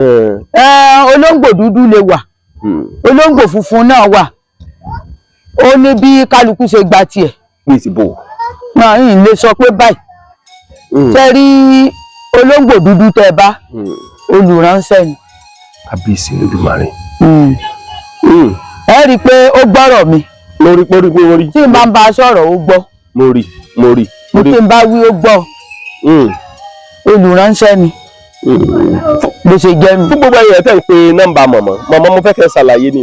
olóńgbò dúdú lè wà olóńgbò funfun náà wà ó ní bí kálukú ṣe gba tiẹ̀. bí ti bò. yìí lè sọ pé báyìí ṣe rí olóńgbò dúdú tẹ́ bá olùránṣẹ́ ni. kábíyèsí Olódùmarè. ẹ rí i pé ó gbọ́rọ̀ mi. mo rí tí n bá ń bá a sọ̀rọ̀ ó gbọ́. mo rí. tí n bá wí ó gbọ́. olùránṣẹ́ ni. bó ṣe jẹ́ mi. fún gbogbo èèyàn tẹ̀ ń pe nọ́mbà mọ̀mọ́ mo fẹ́ kẹ́ ṣàlàyé ni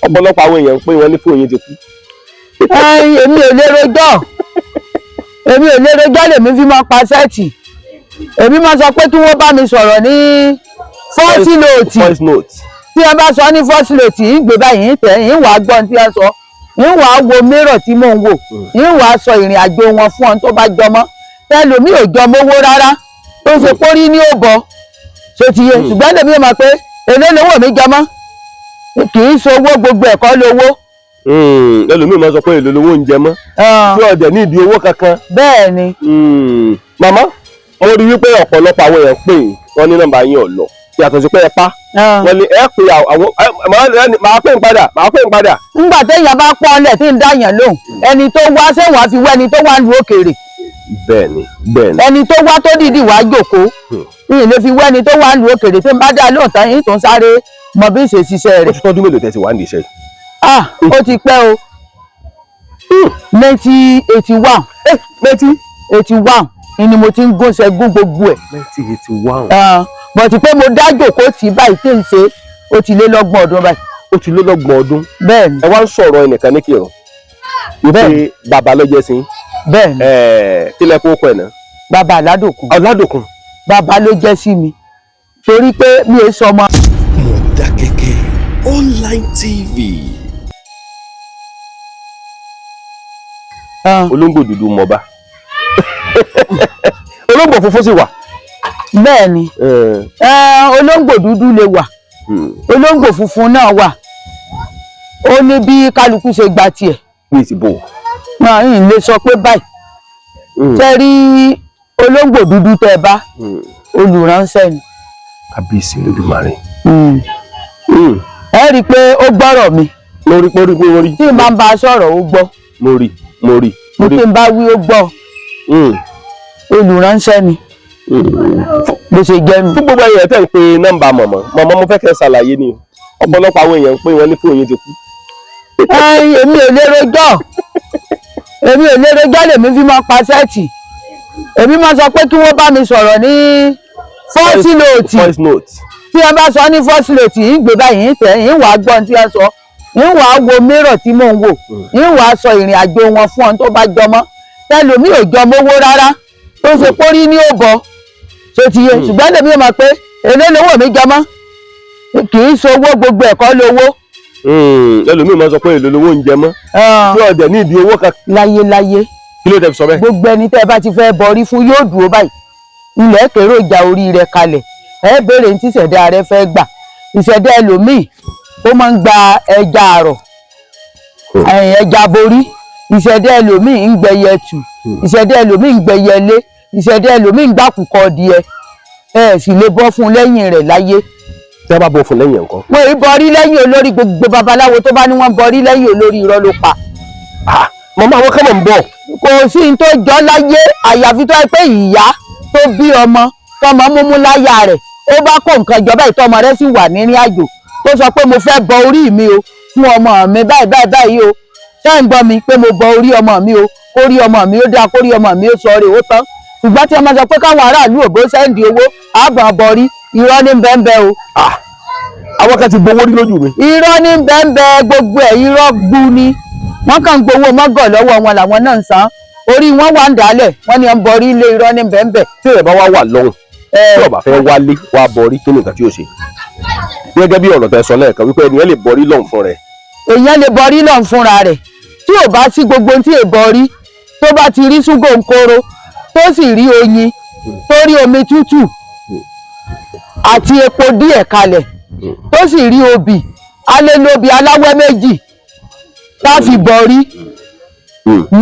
ọ̀pọ̀lọpọ̀ àwọn èèyàn ń pè wọ́n ní fóònù yín ti kú. èmi ò lè rojọ́ lèmi fi máa pa sẹ́ẹ̀tì èmi máa sọ pé kí wọ́n bá mi sọ̀rọ̀ ní voice note tí wọ́n bá sọ ní voice note yìí gbé báyìí tẹ̀ yìí wàá gbọ́n tí wọ́n sọ yìí wàá wo mérò tí mò ń wò yìí wàá sọ ìrìn àjò wọn fún ọ tó bá jọmọ́ tẹlomi ò jọmọ́ owó rárá tó ṣe pórí ní òbọ ṣe ti yé ṣùgbọ́n lèmi ò mọ̀ pé èlé lówó mi jọmọ́ kì í ṣe owó gbogbo ẹ̀kọ́ lówó. ẹlòmíì máa sọ pé èlò lówó ń jẹ mọ́ tí ọ̀dẹ̀ ní ìdí owó kankan. bẹ́ẹ̀ ni. màmá mo rí wípé ọ̀pọ̀lọpọ̀ àwọn èèyàn pè wọ́n ní nọ́mbà yín ò lọ yàtọ̀ sí pé ẹ pa wọ́n ní ẹ pè àwọn màá pè ń padà. ńgbà téèyàn bá pọ́n lẹ̀ tí ń dáyàn lóhùn ẹni tó wá sẹ́wọ̀n á fi wá ẹni tó wá lu òkèèrè. bẹ́ẹ̀ni. ẹni tó wá tó dìdì wá jókòó ìyìn lè fi wá ẹni tó wá lu òkèèrè tí ń bá dá lóhùn tán yìí tó ń sáré mọ bí ṣe ṣiṣẹ́ rẹ̀. ó ti tọ́dún mélòó tẹ́ ti wá ní iṣẹ́ yìí. ó ti pẹ́ o 1981 1981 ni mo ti ń gúnṣẹ́ gún gbogbo ẹ̀. 1981. bọ̀tí pé mo dájò kó tì báyìí tí ń ṣe ó ti lé lọ́gbọ̀n ọdún báyìí. ó ti lé lọ́gbọ̀n ọdún. bẹ́ẹ̀ni. ẹ wá ń sọ̀rọ̀ ẹnìkan ní kírun. wípé bàbá ló jẹ́ sí. bẹ́ẹ̀ni. kí lẹ kó kọ ẹ̀ náà. bàbá Aládòkun. Aládòkun. bàbá ló jẹ́ sí mi torí pé mi ò sọmọ. Mọ̀dákẹ́kẹ́ online TV. olóńgbò dúdú mọba olóńgbò funfun sì wà. bẹ́ẹ̀ni olóńgbò dúdú lè wà olóńgbò funfun náà wà ó ní bí kálukú ṣe gba tiẹ̀. bí ti bò. yìí lè sọ pé báyìí ṣe rí olóńgbò dúdú tẹ́ bá olùránṣẹ́ ni. kábíyèsí Olódùmarè. ẹ rí i pé ó gbọ́rọ̀ mi. mo rí. tí n bá ń bá a sọ̀rọ̀ ó gbọ́. mo rí. tí n bá wí ó gbọ́. olùránṣẹ́ ni. bó ṣe jẹ́ mi. fún gbogbo èèyàn tẹ̀ ń pe nọ́mbà mọ̀mọ́ mo fẹ́ kẹ́ ṣàlàyé ni ọ̀pọ̀lọpọ̀ àwọn èèyàn ń pè wọ́n ní fóònù yín ti kú. èmi ò lè rojọ́ lèmi fi máa pa sẹ́ẹ̀tì èmi máa sọ pé kí wọ́n bá mi sọ̀rọ̀ ní voice note tí wọ́n bá sọ ní voice note yìí gbé báyìí tẹ̀ yìí wàá gbọ́n tí wọ́n sọ yìí wàá wo mérò tí mò ń wò yìí wàá sọ ìrìn àjò wọn fún ọ tó bá jọmọ́ tẹlomi ò jọmọ́ owó rárá tó ṣe pórí ní òbọ ṣe ti yé ṣùgbọ́n lèmi ò mọ̀ pé èlé lówó mi jọmọ́ kì í ṣe owó gbogbo ẹ̀kọ́ lówó. ẹlòmíì máa sọ pé èlò lówó ń jẹ mọ́ tí ọ̀dẹ̀ ní ìdí owó kankan. láyé kí ló tẹ́ fi sọ bẹ́ẹ̀. gbogbo ẹni tẹ́ bá ti fẹ́ bọrí fún yóò dúró báyìí ilẹ̀ kéré ìjà orí rẹ̀ kalẹ̀ ẹ béèrè ní tíṣẹ̀dá rẹ fẹ́ gbà ìṣẹ̀dá ẹlòmíì ó máa ń gba ẹja àrọ̀ ẹja borí ìṣẹ̀dá ẹlòmíì ń gbẹyẹ tù ìṣẹ̀dá ẹlòmíì ń gbẹyẹ lé ìṣẹ̀dá ẹlòmíì ń gbàkúkọ díẹ̀ ẹ sì lè bọ́ fún lẹ́yìn rẹ̀ láyé. tí a bá bọ́ fún lẹ́yìn nǹkan. wọ́n ì bọrí lẹ́yìn olórí gbogbo babaláwo tó bá ní wọ́n bọrí lẹ́yìn olórí irọ́ ló pa. màmá àwọn kan mọ̀ ń bọ̀. kò sí ní tó jọ láyé àyàfi tó pé ìyá tó bí ọmọ tọmọ múmú láyà rẹ̀ ó bá kó nǹkan jọ báyìí tọmọ rẹ̀ sì wà nírìn àjò tó sọ pé mo fẹ́ bọ orí mi o fún ọmọ mi báyìí o ṣé ń gbọ́ mi pé mo bọ orí ọmọ mi o kórí ọmọ mi ó dáa kórí ọmọ mi ó sọ rè ó tán ṣùgbọ́n tí ọmọ sọ pé káwọn aráàlú òbó sẹ́ǹdì owó àbọ̀ bọrí irọ́ ní bẹ́ẹ̀ o. àwọn kan ti gbowó rí lójú mi. irọ́ ní bẹ́ẹ̀ gbogbo ẹ̀ irọ́ gbu ni wọ́n kàn ń gbowó mọ́gọ̀ lọ́wọ́ wọn làwọn náà ń san orí wọn wà ń dálẹ̀ wọ́n ní ń bọrí ilé irọ́ ní bẹ́ẹ̀. tí ẹ bá wá wà lọ́hùn tí ọba fẹ́ wálé wá bọrí kí ni nǹkan tí ó ṣe. gẹ́gẹ́ bí ọ̀rọ̀ tẹ́ sọ lẹ́ẹ̀kan wípé ènìyàn lè bọrí lọ́hùn fún rẹ̀. èèyàn lè bọrí lọ́hùn fúnra rẹ̀ tí ò bá sí gbogbo tí è bọrí tó bá ti rí ṣúgò ńkóró tó sì rí oyin tó rí omi tútù àti epo díẹ̀ kalẹ̀ tó sì rí obì alélóbi aláwẹ́ méjì tá fi bọrí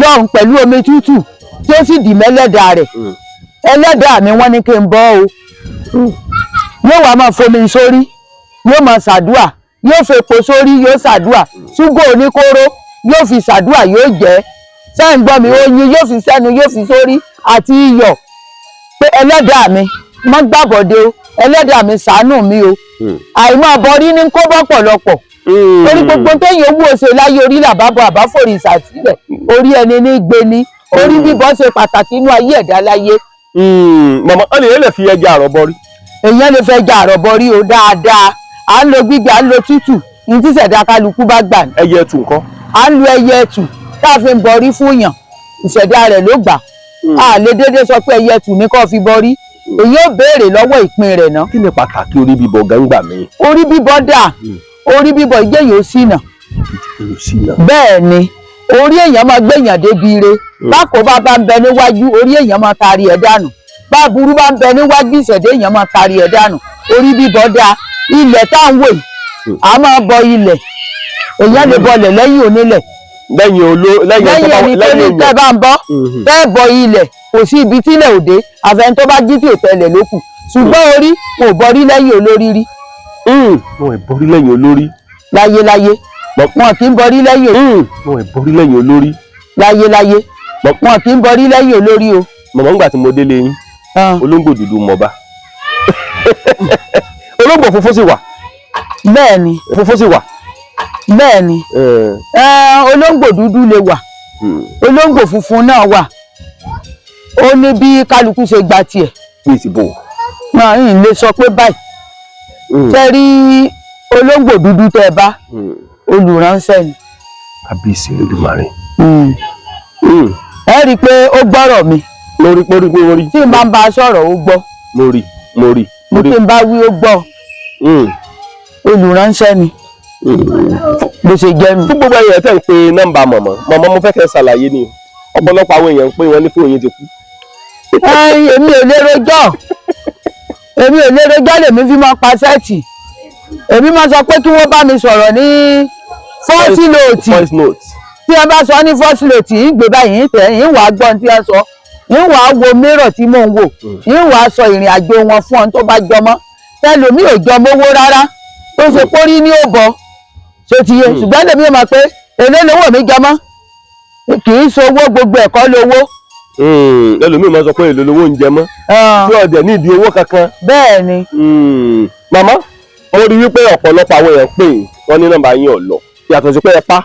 lọ́hùn pẹ̀lú omi tútù tí ó sì dì mẹ́lẹ́dàá rẹ̀ ẹlẹ́dàá mi wọ́n ní kí n bọ́ o yóò wá máa fomi sórí yóò máa ṣàdúà yóò fepo sórí yóò ṣàdúà ṣúgà oníkóró yóò fi ṣàdúà yóò jẹ sẹ́yìn gbọ́ mi oyin yóò fi sẹ́nu yóò fi sórí àti iyọ̀ pé ẹlẹ́dàá mi má gbàbọ̀dé o ẹlẹ́dàá mi ṣàánú mi o àìmọ́ àbọ̀rí ní kó bọ́ pọ̀lọpọ̀ torí gbogbo téèyàn owó ṣe láyé orí làbábọ̀ àbáfòrì ìsàtìlẹ̀ orí ẹni ní gbé ní orí bíbọ́ ṣe pàtàkì inú ayé ẹ̀dá láyé. màmá ọ lè fi ẹja àrọ̀bọ rí. èèyàn lè fẹ́ ja àrọ̀bọ rí o dáadáa à ń lo gbígbẹ à ń lo tútù ní tí ṣẹ̀dá kálukú bá gbà ní. ẹyẹ ẹtù nǹkan. à ń lo ẹyẹ ẹtù tá a fi ń bọrí fún yàn ìṣẹ̀dá rẹ̀ ló gbà á lè dédé sọ pé ẹyẹ ẹtù ní kó fi bọrí èyí ò béèrè lọ́wọ́ ìpín rẹ̀ náà. kí ni pàtàkì orí bíbọ gàǹgbà mi. orí bíbọ dà orí bíbọ ìjẹ́ yóò ṣìnà. bẹ́ẹ̀ ni orí èèyàn máa gbẹ̀yàn débi ire bákò bá ń bẹ níwájú orí èèyàn máa taari ẹ̀ dànù bá burú bá ń bẹ níwájú ìṣẹ̀dá èèyàn máa taari ẹ̀ dànù orí bíbọ dà ilẹ̀ tá à ń wò yìí a máa bọ ilẹ̀ èèyàn lè bọlẹ̀ lẹ́yìn onílẹ̀ lẹ́yìn ẹni tó ní tẹ́ bá ń bọ́ tẹ́ bọ ilẹ̀ kò sí ibi tílẹ̀ òde àfẹn tó bá jí tí ò tẹlẹ̀ lókù ṣùgbọ́n orí kò bọrí lẹ́yìn olórí rí. wọn ò bọrí lẹ́yìn olórí. láyéláyé wọn kì í bọrí lẹ́yìn olórí. wọn ò bọrí lẹ́yìn olórí. láyéláyé wọn kì í bọrí lẹ́yìn olórí o. màmá ńgbà tí mo délé yín olóńgbò dúdú mọba olóńgbò funfun sì wà. bẹ́ẹ̀ ni funfun sì wà. bẹ́ẹ̀ ni olóńgbò dúdú lè wà olóńgbò funfun náà wà ó ní bí kálukú ṣe gba tiẹ̀. bí ìsìnbò. náà yìí lè sọ pé báyìí ṣe rí olóńgbò dúdú tẹ́ ẹ bá olùránṣẹ́ ni. kábíyèsí Olódùmarè. ẹ rí i pé ó gbọ́rọ̀ mi. mo rí. tí n bá ń bá a sọ̀rọ̀ ó gbọ́. mo rí. mo tí n bá wí ó gbọ́. olùránṣẹ́ ni. bó ṣe jẹ́ mi. fún gbogbo ẹ̀yẹ tẹ́ ń pe nọ́mbà mọ̀mọ́ mo fẹ́ kẹ́ ṣàlàyé ni ọ̀pọ̀lọpọ̀ àwọn èèyàn ń pè wọ́n ní fóònù yín ti kú. èmi ò lè rojọ́ lèmi fi máa pa sẹ́ẹ̀tì èmi máa sọ pé kí wọ́n bá mi sọ̀rọ̀ ní voice note tí ẹ bá sọ ní voice note yìí gbé báyìí ń tẹ̀ yín wàá gbọ́n tí ẹ sọ yín wàá wo mírọ̀ tí mò ń wò yín wàá sọ ìrìn àjò wọn fún ọ tó bá jọmọ́ tẹlomi ò jọmọ́ owó rárá tó ṣe pórí ní òbọ ṣe ti yé ṣùgbọ́n lèmi ò mọ̀ pé èlé lówó mi jọmọ́ kì í ṣowó gbogbo ẹ̀kọ́ lówó. ẹlòmíì máa sọ pé èlò lówó ń jẹ mọ́ tí ọdẹ nídìí owó kankan. bẹ́ẹ̀ ni. màmá mo rí wípé ọ̀pọ̀lọpọ̀ àwọn èèyàn pè wọ́n ní nọ́mbà yín ọ̀lọ́ yàtọ̀ sí pé ẹ pa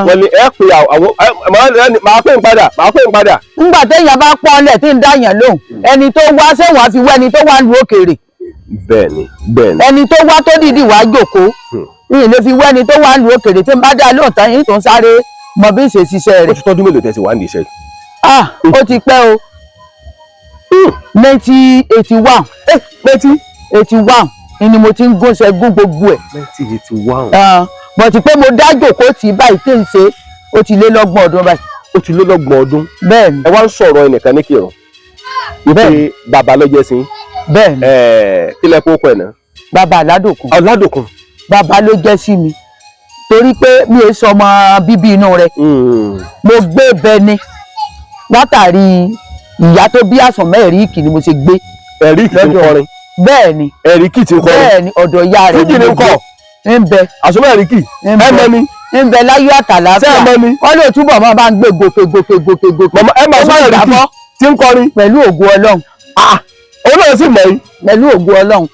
wọ́n ní ẹ pè àwọn máa pè ń padà. nígbà téèyàn bá pọ́n lẹ̀ tí ń dáyàn lóhùn ẹni tó wá sẹ́wọ̀n á fi wá ẹni tó wá lu òkèèrè. bẹ́ẹ̀ni. ẹni tó wá tó dìdì wá jókòó yìí lè fi wá ẹni tó wá lu òkèèrè tí ń bá dá lóhùn tán yìí tó ń sáré mọ bí ń ṣe ṣiṣẹ́ rẹ̀. ó ti tọ́jú mélòó tẹ̀sí wá ní iṣẹ́ yìí. ó ti pẹ́ o 1981 1981 ni mo ti ń gúnṣẹ́ gún gbogbo ẹ̀. 1981. bọ̀ tí pé mo dá jòkó tì báyìí tí ń ṣe ó ti lé lọ́gbọ̀n ọdún báyìí. ó ti lé lọ́gbọ̀n ọdún. bẹ́ẹ̀ni. ẹ wá ń sọ̀rọ̀ ẹnìkan ní kírun. wípé bàbá ló jẹ́ sí. bẹ́ẹ̀ni. kílẹ̀ kó kọ ẹ̀ náà. bàbá Aládòkun. Aládòkun. bàbá ló jẹ́ sí mi torí pé mi ò sọ ọmọ bíbí inú rẹ̀. mo gbé bẹni látàrí ìyá tó bí àsàn mẹ́rìíkì ni mo ṣe gbé. ẹ̀ríkì ti ń kọrin. bẹ́ẹ̀ni. ẹ̀ríkì ti ń kọrin. bẹ́ẹ̀ni ọ̀dọ̀ ìyá rẹ̀ fújì ni ń kọ. ń bẹ. àsomọ́ ẹ̀ríkì. ń bẹ láyé àtàlàfíà. ṣé ẹ mọ̀ ni. wọ́n lè túbọ̀ máa bá ń gbé gòkè. màmá ẹ máa sọ ẹ̀ríkì tí ń kọrin. pẹ̀lú ògo Ọlọ́run. òun náà sì mọ̀ yìí. pẹ̀lú ògo Ọlọ́run.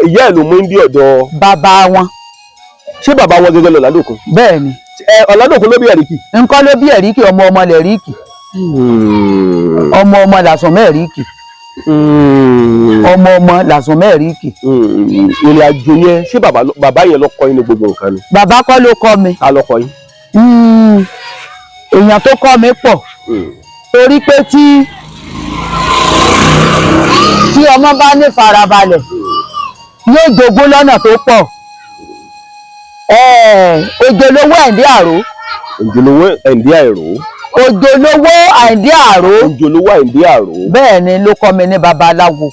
ìyá ẹ̀ ló mú bí ọ̀dọ̀. bàbá wọn. ṣé bàbá wọn gẹ́gẹ́ lọ Ọládòkun. bẹ́ẹ̀ni. Ọládòkun ló bí ẹ̀ríkì. nǹkan ló bí ẹ̀ríkì ọmọ lẹ̀ríkì. ọmọ làsàn mẹ́ríkì. ọmọ làsàn mẹ́ríkì. ìrìn àjò yẹn ṣé bàbá yẹn ló kọ́ yín ní gbogbo nǹkan ni. bàbá kọ́ ló kọ́ mi. ta ló kọ́ yín. èèyàn tó kọ́ mi pọ̀ torí pé tí ọmọ bá ní farabalẹ̀ yóò jogún lọ́nà tó pọ̀. òjòlówó Àyìndé Àró. òjòlówó Àyìndé Àró. òjòlówó Àyìndé Àró. òjòlówó Àyìndé Àró. bẹ́ẹ̀ ni ló kọ́ mi ní babaláwo.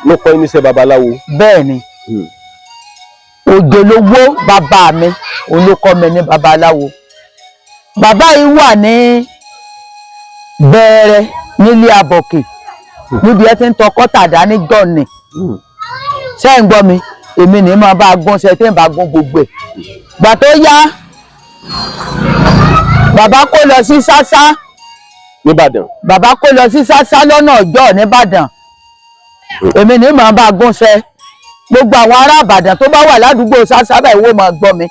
ló kọ́ yín níṣẹ́ babaláwo. bẹ́ẹ̀ ni òjòlówó bàbá mi òun ló kọ́ mi ní babaláwo. bàbá yìí wà ní Bẹ̀rẹ̀ nílé Abọ̀kè níbi ẹ ti ń tọkọ́ tàdá ní jọ̀ọ̀nì ṣé ń gbọ́ mi èmi ní máa bá gún ṣe tí ń bá gún gbogbo ẹ̀ gbà tó yá bàbá kó lọ sí Ṣáṣá nìbàdàn. bàbá kó lọ sí Ṣáṣá lọ́nà Ọ̀jọ́ nìbàdàn èmi ní máa bá gún ṣe gbogbo àwọn ará Ìbàdàn tó bá wà ládùúgbò Ṣáṣá báyìí wọ́n máa gbọ́ mi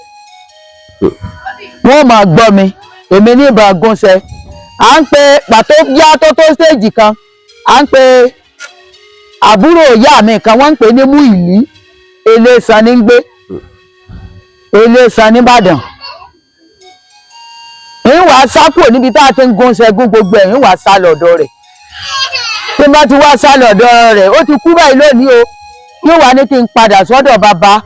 wọ́n máa gbọ́ mi èmi ní ìbá gún ṣe à ń pe pàtó yá tó stéèjì kan à ń pe àbúrò ìyá mi kan wọ́n ń pè ní Múìlí Eléṣan ní gbé Eléṣan nìbàdàn ń wàá sá kúrò níbi tá a ti ń gún ṣẹ́gun gbogbo ẹ̀ ń wàá sá lọ́dọ̀ rẹ̀ tí n bá ti wá sá lọ́dọ̀ rẹ̀ ó ti kú báyìí lónìí o yóò wá ní kí n padà sọ́dọ̀ bàbá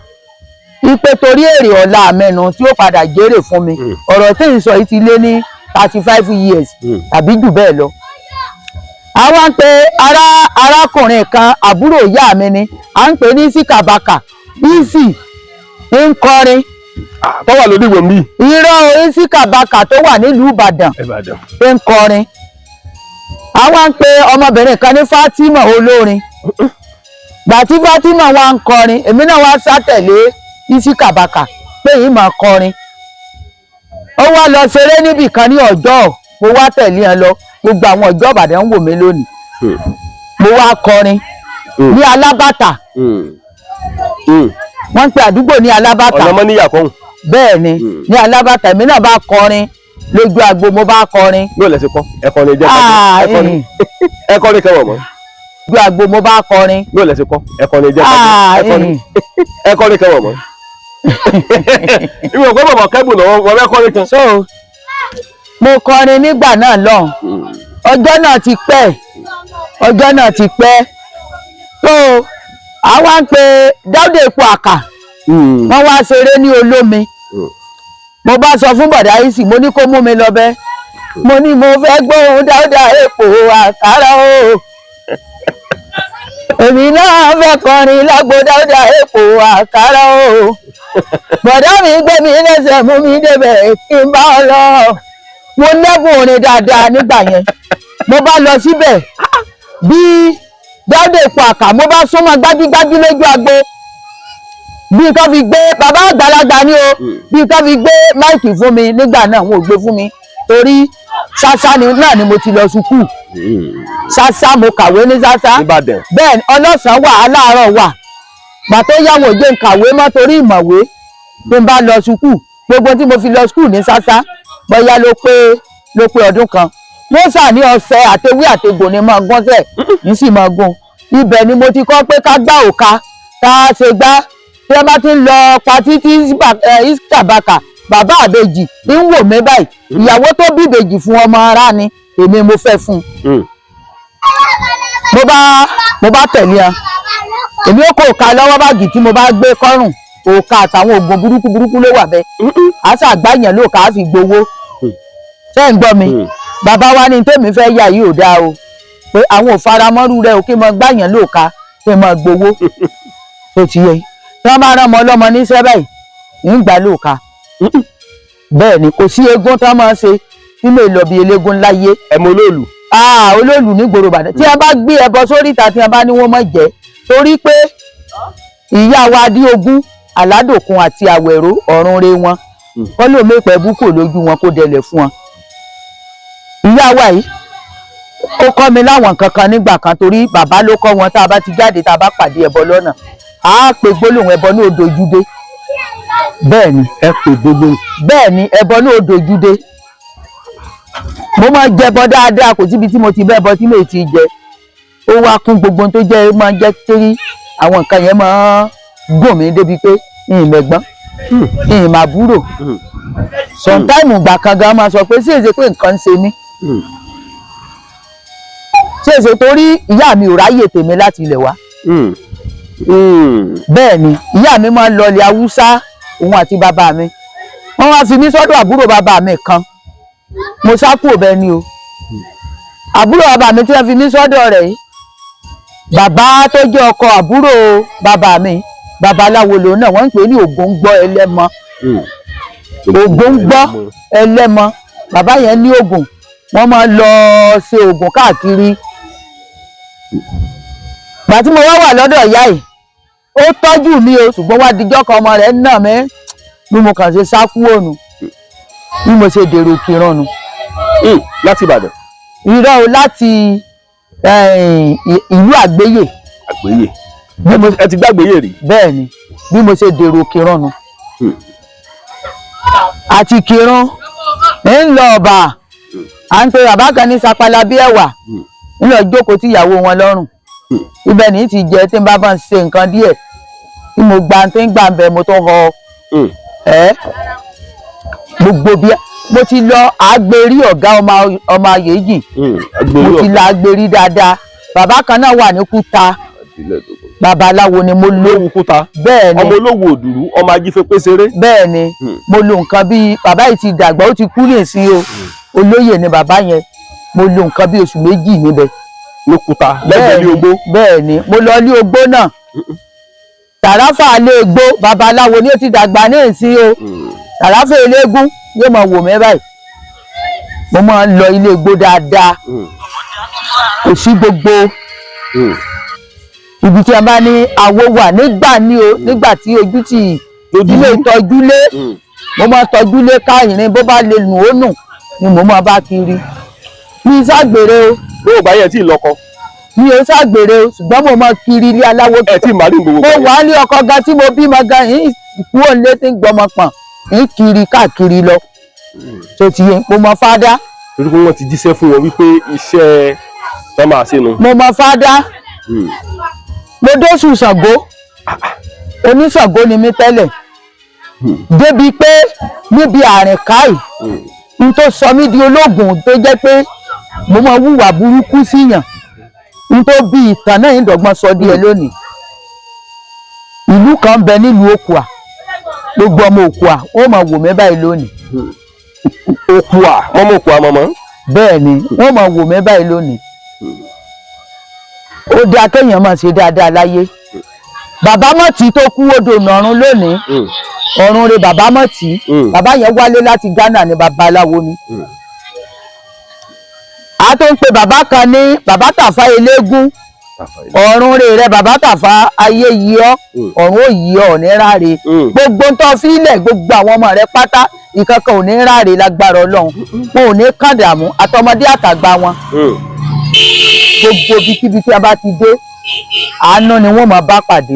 ipe torí èrè ọ̀la mẹ́nu tí ó padà jèrè fún mi ọ̀rọ̀ tí ń sọ yìí ti lé ní 35 years tàbí jù bẹ́ẹ̀ lọ. àwọn ń pe arákùnrin kan àbúrò ìyá mi ni à ń pè ní Ìsíkàbàkà Ìsì ń kọrin. tó wà lórí ìwé mi. irọ́ Ìsíkàbàkà tó wà nílùú Ìbàdàn ń kọrin. àwọn ń pe ọmọbìnrin kan ní Fátímà olórin gbà tí Fátímà wá ń kọrin èmi náà wá sátẹ̀lé Ìsíkàbàkà pé yìí máa kọrin. ó wá lọ ṣeré níbì kan ní Ọ̀jọ́ mo wá tẹ̀lé ẹ lọ gbogbo àwọn Ọ̀jọ́ Ìbàdàn ń wò mí lónìí mo wá kọrin ní Alábàtà wọ́n ń pe àdúgbò ní Alábàtà ọ̀nà mọ́níyà kọ́hún. bẹ́ẹ̀ ni ní Alábàtà èmi náà bá kọrin lójú agbo mo bá kọrin. yóò lẹ sí kọ ẹkọrin jẹ ẹkọrin kẹwàá mọ. lójú agbo mo bá kọrin. yóò lẹ sí kọ ẹkọrin jẹ ẹkọrin kẹwàá mọ. ìwé ògbó bàbá kẹ́bù lọ́wọ́ wọ́n fẹ́ kọrin kan. so mo kọrin nígbà náà lọ́hùn ọjọ́ náà ti pẹ́ so àwa ń pe Dáúdà Epo Àkà wọ́n wá ṣeré ní Olómi mo bá sọ fún bọ̀dá Ìsì mo ní kó mú mi lọ bẹ́ mo ní mo fẹ́ gbóhùn Dáúdà Epo Àkàrà o èmi náà fẹ́ kọrin lágbo Dáúdà Epo Àkàrà o bọ̀dá mi gbé mi lẹ́sẹ̀ mú mi débẹ̀ kí n bá ọ lọ mo lẹ́bùn orin dáadáa nígbà yẹn mo bá lọ síbẹ̀ bí Dáúdà Epo Àkà mo bá súnmọ́ gbágígbágí lójú agbo bí nǹkan fi gbé bàbá àgbàlagbà ni o bí nǹkan fi gbé máìkì fún mi nígbà náà wọn ò gbé fún mi torí Ṣáṣá náà ni mo ti lọ sùkúù Ṣáṣá mo kàwé ní Ṣáṣá bẹ́ẹ̀ ni ọlọ́sàn wà aláàárọ̀ wà gbà tó yáwó jẹ́ n kàwé mọ́ torí ìmọ̀wé tó ń bá lọ sùkúù gbogbo tí mo fi lọ sùkúù ní Ṣáṣá bóyá ló pé ọdún kan wọ́n sà ní ọ̀sẹ̀ àtewé àtegbò ni máa gúnṣẹ̀ ní sì máa gún ibẹ̀ ni mo ti kọ́ pé ká gbá òka ká ṣe gbá tí wọ́n bá ti ń lọ patí tí Ìsíkàbàkà bàbá àbèjì ń wò mí báyìí ìyàwó tó bí ìbejì fún ọmọ ara ni èmi mo fẹ́ fún un mo bá tẹ̀lé ẹ èmi ó kó òka lọ́wọ́ báàgì tí mo bá gbé kọ́rùn òka àtàwọn oògùn burúkú ló wà bẹ́ẹ̀ àṣà àgbáyàn ló kà á fi gbowó ṣé ń gbọ́ mi bàbá wa ní tèmi fẹ́ yà yìí ò dáa o pé àwọn ò faramọ́rú rẹ o kí n mọ gbáyàn ló ka kí n mọ gbowó tó ti yẹ tí wọ́n bá rán ọmọ ọlọ́mọ níṣẹ́ báyìí ń gbà ló ka bẹ́ẹ̀ ni kò sí eégún tí wọ́n máa ń ṣe tí mo lọ bí eléégún láyé. ẹ̀mọ olóòlù. olóòlù ní gbòòrò Ìbàdàn tí wọ́n bá gbé ẹbọ sórí ìta tí wọ́n bá ní wọ́n mọ̀ jẹ́ torí pé ìyá wa Adéogún Aládòkun àti Àwẹ̀ró ọ̀run re wọn wọ́n lò mẹ́pẹ́ búkò lójú wọn kó dẹlẹ̀ fún wọn. ìyá wa yìí ó kọ́ mi láwọn nǹkan kan nígbà kan torí bàbá ló kọ́ wọn tá a bá ti jáde tá a bá pàdé ẹbọ lọ́nà á pe gbólóhùn ẹbọ ní odò Júdé bẹ́ẹ̀ ni ẹ pè gbólóhùn bẹ́ẹ̀ ni ẹbọ ní odò Júdé mo máa jẹbọ dáadáa kò síbi tí mo ti bẹ́ẹ̀ bọ tí mo ti jẹ ó wá kún gbogbo tó jẹ́ máa jẹ́ torí àwọn nǹkan yẹn máa gùn mí débi pé ìyìn mẹ́gbọ́n ìyìn màbúrò sometimes ìgbà kan gan máa sọ pé sí èsè pé nǹkan ń ṣe mí sí èsè torí ìyá mi ò ráyè tèmi láti ilẹ̀ wá bẹ́ẹ̀ ni ìyá mi máa ń lọ ilẹ̀ Haúsá òun àti bàbá mi wọ́n wá fi mí sọ́dọ̀ àbúrò bàbá mi kan mo sá kúrò bẹ́ẹ̀ ni o àbúrò bàbá mi tí wọ́n fi mí sọ́dọ̀ rẹ̀ yìí bàbá tó jẹ́ ọkọ àbúrò bàbá mi babaláwo lòun náà wọ́n ń pè ní Ògúngbọ́ Ẹlẹ́mọ Ògúngbọ́ Ẹlẹ́mọ bàbá yẹn ní oògùn wọ́n máa lọ ṣe oògùn káàkiri gbà tí mo wá wà lọ́dọ̀ ìyá yìí ó tọ́jú mi o ṣùgbọ́n wá dijọ́ kan ọmọ rẹ̀ nà mí bí mo kàn ṣe sá kúrò nù bí mo ṣe dèrò Ìkìrun nù. Láti Ìbàdàn. Irọ́ o láti ìlú Àgbéyè. Àgbéyè. Ẹ ti gbàgbéyè rí. Bẹ́ẹ̀ ni bí mo ṣe dèrò Ìkìrun nù. Àti Ìkìrun ń lọ Ọ̀bà à ń pe bàbá kan ní sapala bí ẹ̀wà ń lọ jókòó tí ìyàwó wọn lọ́rùn ibẹ̀ ní ti jẹ́ tí n bá bá ń ṣe nǹkan díẹ̀ tí mo gba tí ń gbà ń bẹ mo tó họ gbogbo bí mo ti lọ Àgbèrí ọ̀gá ọmọ Ayéjì mo ti lọ Àgbèrí dáadáa bàbá kan náà wà ní Kúta babaláwo ni mo lò Kúta bẹ́ẹ̀ ni ọmọ olówó òdùrú ọmọ ajífẹ́pẹ́ ṣeré bẹ́ẹ̀ ni mo lo nǹkan bí bàbá yìí ti dàgbà ó ti kú nísìn o olóyè ni bàbá yẹn mo lo nǹkan bí oṣù méjì níbẹ̀ ní Kúta lẹ́gbẹ̀ẹ́ ní Ogbó bẹ́ẹ̀ ni mo lọ ní Ogbó náà Tàráfà Eléègbó babaláwo ni ó ti dàgbà ní ìsìn o Tàráfà Eléégún yóò máa wò mí báyìí mo máa ń lọ ilé Igbó dáadáa kò sí gbogbo ibi tí a bá ní àwo wà nígbà tí ojú ti ilé ìtọ́jú lé mo máa tọ́jú lé káyìnrín bó bá lè nù ó nù ni mo máa bá kiri mi ṣàgbèrè o. bí o bá yẹ tí ì lọ́kọ. mi ò ṣàgbèrè o ṣùgbọ́n mo máa kiri ilé aláwo. ẹ tí ì máa rí gbogbo. mo wà á lé ọkọ gan tí mo bímọ gan yìí kú òǹlé tí ń gbọmọ pọ̀n ń kiri káàkiri lọ tó ti yẹ mo mọ fádá. torí pé wọ́n ti jíṣẹ́ fún wọn wípé iṣẹ́ ẹ máa ṣe nu. mo mọ fádá mo dóṣù Ṣàngó oníṣàngó ni mí tẹ́lẹ̀ débi pé níbi àrìn káì n tó sọ mí di ológun tó jẹ́ pé mo máa wúwà burúkú síyàn n tó bí ìtàn náà ìdọ̀gbọ́n sọ díẹ̀ lónìí ìlú kan bẹ nílùú Òkùà gbogbo ọmọ Òkùà ó máa wò mí báyìí lónìí. Òkùà mọ́mọ́ Òkùà mọ́mọ́. bẹ́ẹ̀ ni wọ́n máa wò mí báyìí lónìí. ó dáa kéèyàn máa ṣe dáadáa láyé bàbá Mọ̀tí tó kú odò nọ̀run lónìí ọ̀run rẹ̀ bàbá Mọ̀tí bàbá yẹn wálé láti Ghana ní babaláwo ni. a tó ń pe bàbá kan ní bàbá Tàfá Eléégún ọ̀run rẹ̀ bàbá Tàfá ayé yí ọ́ ọ̀run ó yí ọ́ ní ráre gbogbo ń tọ́ fílẹ̀ gbogbo àwọn ọmọ rẹ̀ pátá ìkankan ò ní ráre lágbára Ọlọ́run wọn ò ní kàndàmú àtọmọdé àtàgbà wọn gbogbo ibikíbi tí a bá ti dé àánú ni wọ́n máa bá pàdé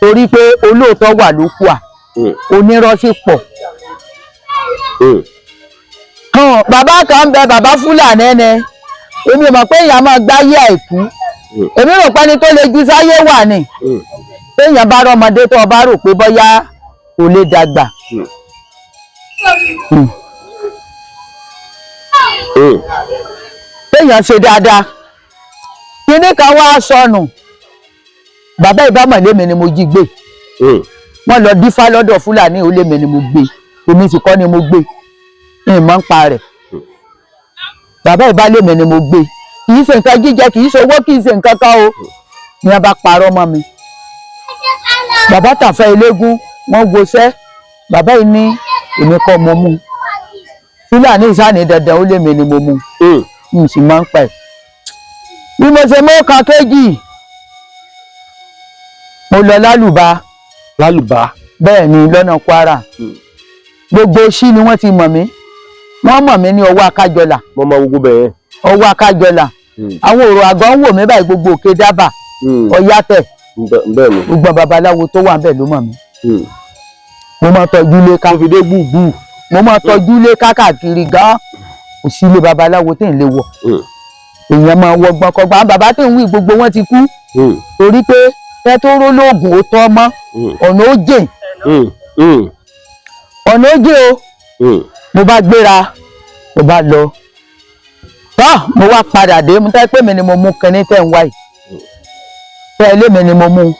torí pé olóòótọ́ wà lókùà onírọ́ sì pọ̀. bàbá kan bẹ bàbá Fúlàní ẹnẹ èmi mọ̀ pé èèyàn máa gbáyé àìkú èmi rò pé ní tó lè ju sáyé wà ní téèyàn bá rọmọdé tó o bá rò pé bóyá kò lè dàgbà. téèyàn ṣe dáadáa kíní kan wá sọnù bàbá ìbámọ̀ lémi ni mo jí gbé wọ́n lọ dífá lọ́dọ̀ Fúlàní ó lémi ni mo gbé èmi sì kọ́ ni mo gbé ìmọ̀ ń pa rẹ̀ bàbá ìbá lémi ni mo gbé kì í ṣe nǹkan jíjẹ kì í ṣe owó kì í ṣe nǹkan kan o ni wọ́n bá parọ́ mọ́ mi bàbá Tàfá Eléégún wọ́n woṣẹ́ bàbá yìí ní èmi kọ́ mo mú Fúlàní ìsáni dandan ó lémi ni mo mú n sì máa ń pa ẹ̀ bí mo ṣe mú kan kéjì mo lọ lálùbá bẹ́ẹ̀ ni lọ́nà Kwara gbogbo ṣí ni wọ́n ti mọ̀ mí wọ́n mọ̀ mí ní ọwọ́ Akájọlà mo mọ gbogbo bẹ́ẹ̀ ọwọ́ Akájọlà àwọn òrò àgọ́ ń wò mí báyìí gbogbo Òkè Dábà Ọ̀yátẹ̀ gbogbo babaláwo tó wà bẹ́ẹ̀ ló mọ̀ mí mo máa tọ́jú lé ká mo máa tọ́jú lé káàkiri gan kò sí ilé babaláwo tí ń lè wọ̀ èèyàn máa wọgbọ́n kọgbà bàbá tí ń wí gbogbo wọn ti kú torí pé ẹ tó ró lóògùn ó tọ́ mọ́ ọ̀nà ó jìn ọ̀nà ó jìn o mo bá gbéra mo bá lọ tán mo wá padà dé mo tẹ́ pé mi ni mo mú kinní tẹ̀ ń wáyé tẹ́ ilé mi ni mo mú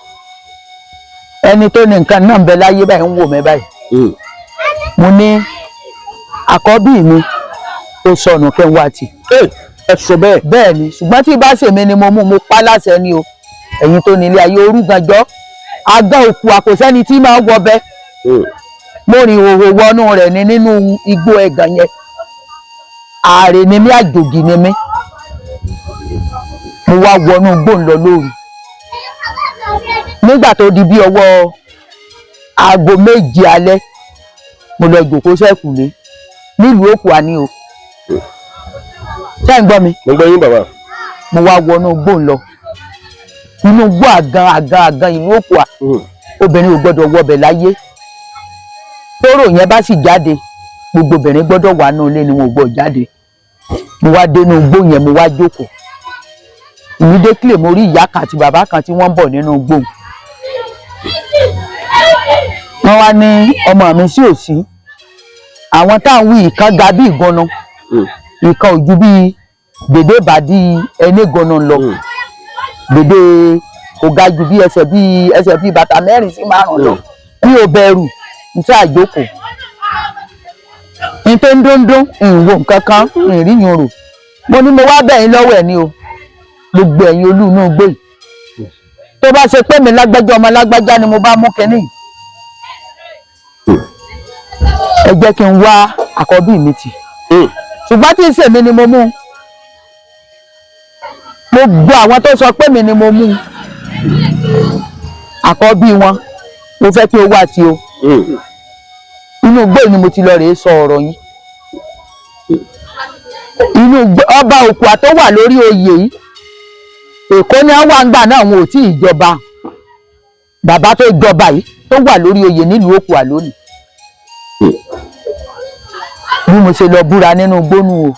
ẹni tó ní nǹkan náà ń bẹ láyé báyìí ń wò mí báyìí mo ní àkọ́bí mi tó sọnù kí n wá tì. ẹ sọ bẹ́ẹ̀. bẹ́ẹ̀ ni ṣùgbọ́n tí bá ṣèmi ni mo mú mo pa láṣẹ ni o ẹ̀yin tó nílé ayé orúgànjọ́ àgbà òkú àkòsẹ́ni tí máa wọ bẹ́ mo rìn òhò wọnú rẹ̀ ní nínú igbó ẹ̀gàn yẹn ààrẹ ni mí àjòjì ni mí mo wá wọnú igbó ńlọ lóru nígbà tó di bí ọwọ́ aago 7 alẹ́ mo lọ jòkó sẹ́kùlé nílùú Òkùà ni o ṣé ń gbọ́ mi. mo gbọ́ yín bàbá. mo wá wọnú igbó lọ inú igbó àgan ìlú Òkùà obìnrin ò gbọ́dọ̀ wọbẹ̀ láyé tóró yẹn bá sì jáde gbogbo obìnrin gbọ́dọ̀ wà nínú ilé ni wọn ò gbọ́ jáde. mo wá dénú igbó yẹn mo wá jókòó immediately mo rí ìyá kan àti bàbá kan tí wọ́n ń bọ̀ nínú igbó wọ́n wá ní ọmọ mi sí òsì àwọn táwọn wí ìkan ga bí ìgbóná ìkan ojú bí dèdè ìbàdí ẹni ìgbóná lọ dèdè kò ga jù bí ẹsẹ̀ bí bàtà 4 sí 5 lọ mi ò bẹ̀rù nítorí àjókòó ní tó ń dúndún ìwò nǹkan kan ìrìn yòrò mo ní mo wá bẹ̀yìn lọ́wọ́ ẹ̀ ní o gbogbo ẹ̀yin olú inú gbé tó bá ṣe pé mi lágbájá ọmọ lágbájá ni mo bá mú kínní ẹ jẹ́ kí n wá àkọ́bí mi tì ṣùgbọ́n tí ìṣèmi ni mo mú gbogbo àwọn tó sọ pé mi ni mo mú àkọ́bí wọn mo fẹ́ kí o wá tí o inú igbó ni mo ti lọ rèé sọ ọ̀rọ̀ yìí inú ọba Òkùà tó wà lórí oyè yìí Èkó ní àwọn àgbà náà wọn ò tí ì jọba bàbá tó jọba yìí tó wà lórí oyè nílùú Òkùà lónìí bí mo ṣe lọ búra nínú gbónú o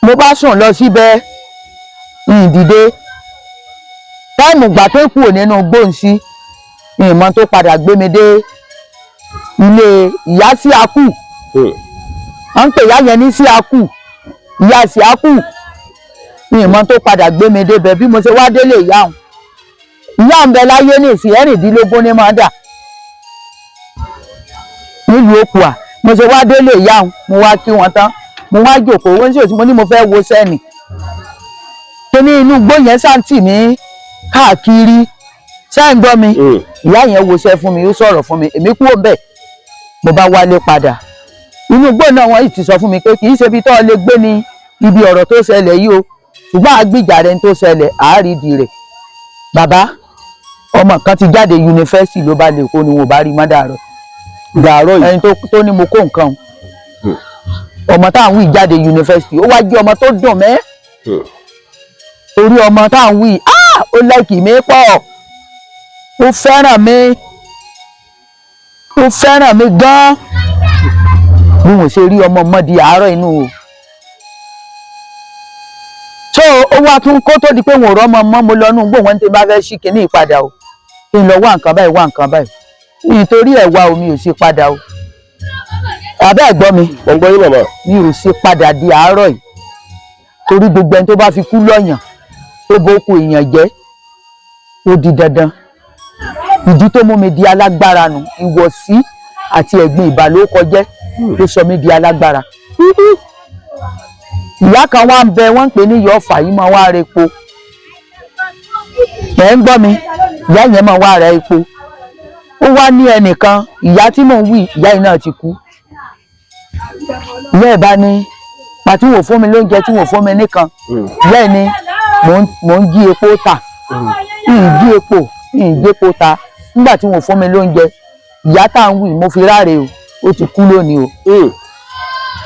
mo bá sùn lọ síbẹ̀ ìdìde táìmù gbà tó kúrò nínú gbóǹsí ìmọ̀ tó padà gbé mi dé ilé ìyá sí akú wọ́n ń pè ìyá yẹn ní sí akú ìyá sí akú ìmọ̀ tó padà gbé mi débẹ̀ bí mo ṣe wá délé ìyá òun ìyá ń bẹ láyé ní ìsìn 16 ní máa dà nílùú Òkùà mo ṣe wá délé ìyá òun mo wá kí wọn tán mo wá jókòó wọ́n sì òsì mo ní mo fẹ́ wo sẹ́ni kí ní inú igbó yẹn ṣáǹtì mi káàkiri ṣáà ń gbọ́ mi ìyá yẹn wo ṣẹ́ fún mi ó sọ̀rọ̀ fún mi èmi kúrò bẹ́ẹ̀ mo bá wálé padà inú igbó náà wọ́n ti sọ fún mi pé kì í ṣe ibi tó lè gbé ní ibi ọ̀rọ̀ tó ṣẹlẹ̀ yìí o ṣùgbọ́n àgbìjà rẹ̀ tó ṣẹlẹ̀ àárídì rẹ̀ bàbá ọmọ kan ti jáde yunifásitì ló bá lè kó ni wọn ò bá rí mọ́ dàárọ̀ yìí ẹni tó ní mo kó nǹkan ọmọ táwọn wí jáde yunifásitì ó wá jẹ́ ọmọ tó dùn mẹ́ torí ọmọ táwọn wí ó láìkì mí pọ̀ ó fẹ́ràn mi gan bí mo ṣe rí ọmọ mọ́di àárọ̀ inú o so ó wá tún kó tó di pé wọn ò rọ́mọ mọ́ mo lọ́nú gbò wọ́n ti bá fẹ́ ṣí kinní ìpadà o kí n lọ wá nǹkan báyìí nítorí ẹ̀wà omi ò sí padà o àbẹ́ ẹ̀gbọ́n mi ọgbọ́n yín bàbá mi ò sí padà di àárọ̀ yìí torí gbogbo ẹni tó bá fi kú lọ́yàn tó bó kú èèyàn jẹ́ ó di dandan ìdí tó mú mi di alágbára nù ìwọ̀sí àti ẹ̀gbin ìbálòkọjẹ́ ló sọ mí di alágbára ìyá kan wá ń bẹ wọ́n ń pè ní ìyá Ọ̀fà yìí máa wá ra epo ẹ̀ ń gbọ́ mi ìyá yẹn máa wá ra epo ó wá ní ẹnìkan ìyá tí mò ń wí ìyá yìí náà ti kú ìyá ẹ̀ bá ní pàtí wò fún mi lóúnjẹ tí wò fún mi nìkan ìyá ẹ̀ ní mò ń jí epo tà ìjí epo ìjépo ta nígbà tí wò fún mi lóúnjẹ ìyá tá à ń wí mo fi ráre o ó ti kú lónìí o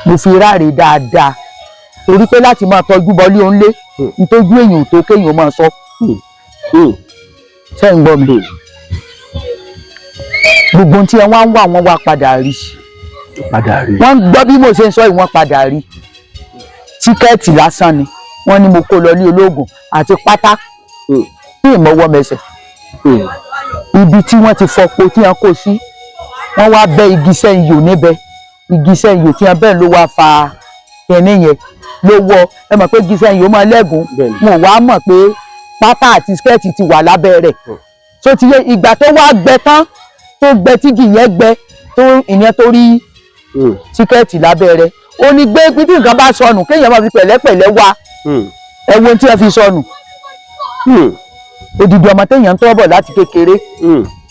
mo fi ráre dáadáa torí pé láti máa tọ́jú bọlé òǹlé nítorí èèyàn tó kéèyàn máa sọ ṣé ń gbọ́ mi gbogbo tí ẹ wá ń wá wọn wá padà rí wọ́n gbọ́ bí mo ṣe ń sọ yìí wọ́n padà rí tíkẹ́ẹ̀tì lásán ni wọ́n ní mo kó lọ ní ológun àti pátá ní ìmọ̀wọ́ mẹsẹ̀ ibi tí wọ́n ti fọpo tí wọ́n kó sí wọ́n wá bẹ́ igi sẹ́yìn yò níbẹ̀ igi sẹ́yìn yò tí wọ́n bẹ́ẹ̀ ló wá fa kẹ́ni yẹn ló wọ ẹ mọ̀ pé igi sẹ́yìn yò máa lẹ́gùn wọn ò wá mọ̀ pé pátá àti skẹ́ẹ̀tì ti wà lábẹ́ rẹ̀ tó ti yẹ ìgbà tó wá gbẹ tán tó gbẹ tígi yẹn gbẹ tó ìyẹn tó rí tíkẹ́ẹ̀tì lábẹ́ rẹ̀ ó ní gbé bí nǹkan bá sọnù kéèyàn máa fi pẹ̀lẹ́pẹ̀lẹ́ wá ẹ wo tí wọ́n fi sọnù odidi ọmọ téèyàn ń tọ́ bọ̀ láti kékeré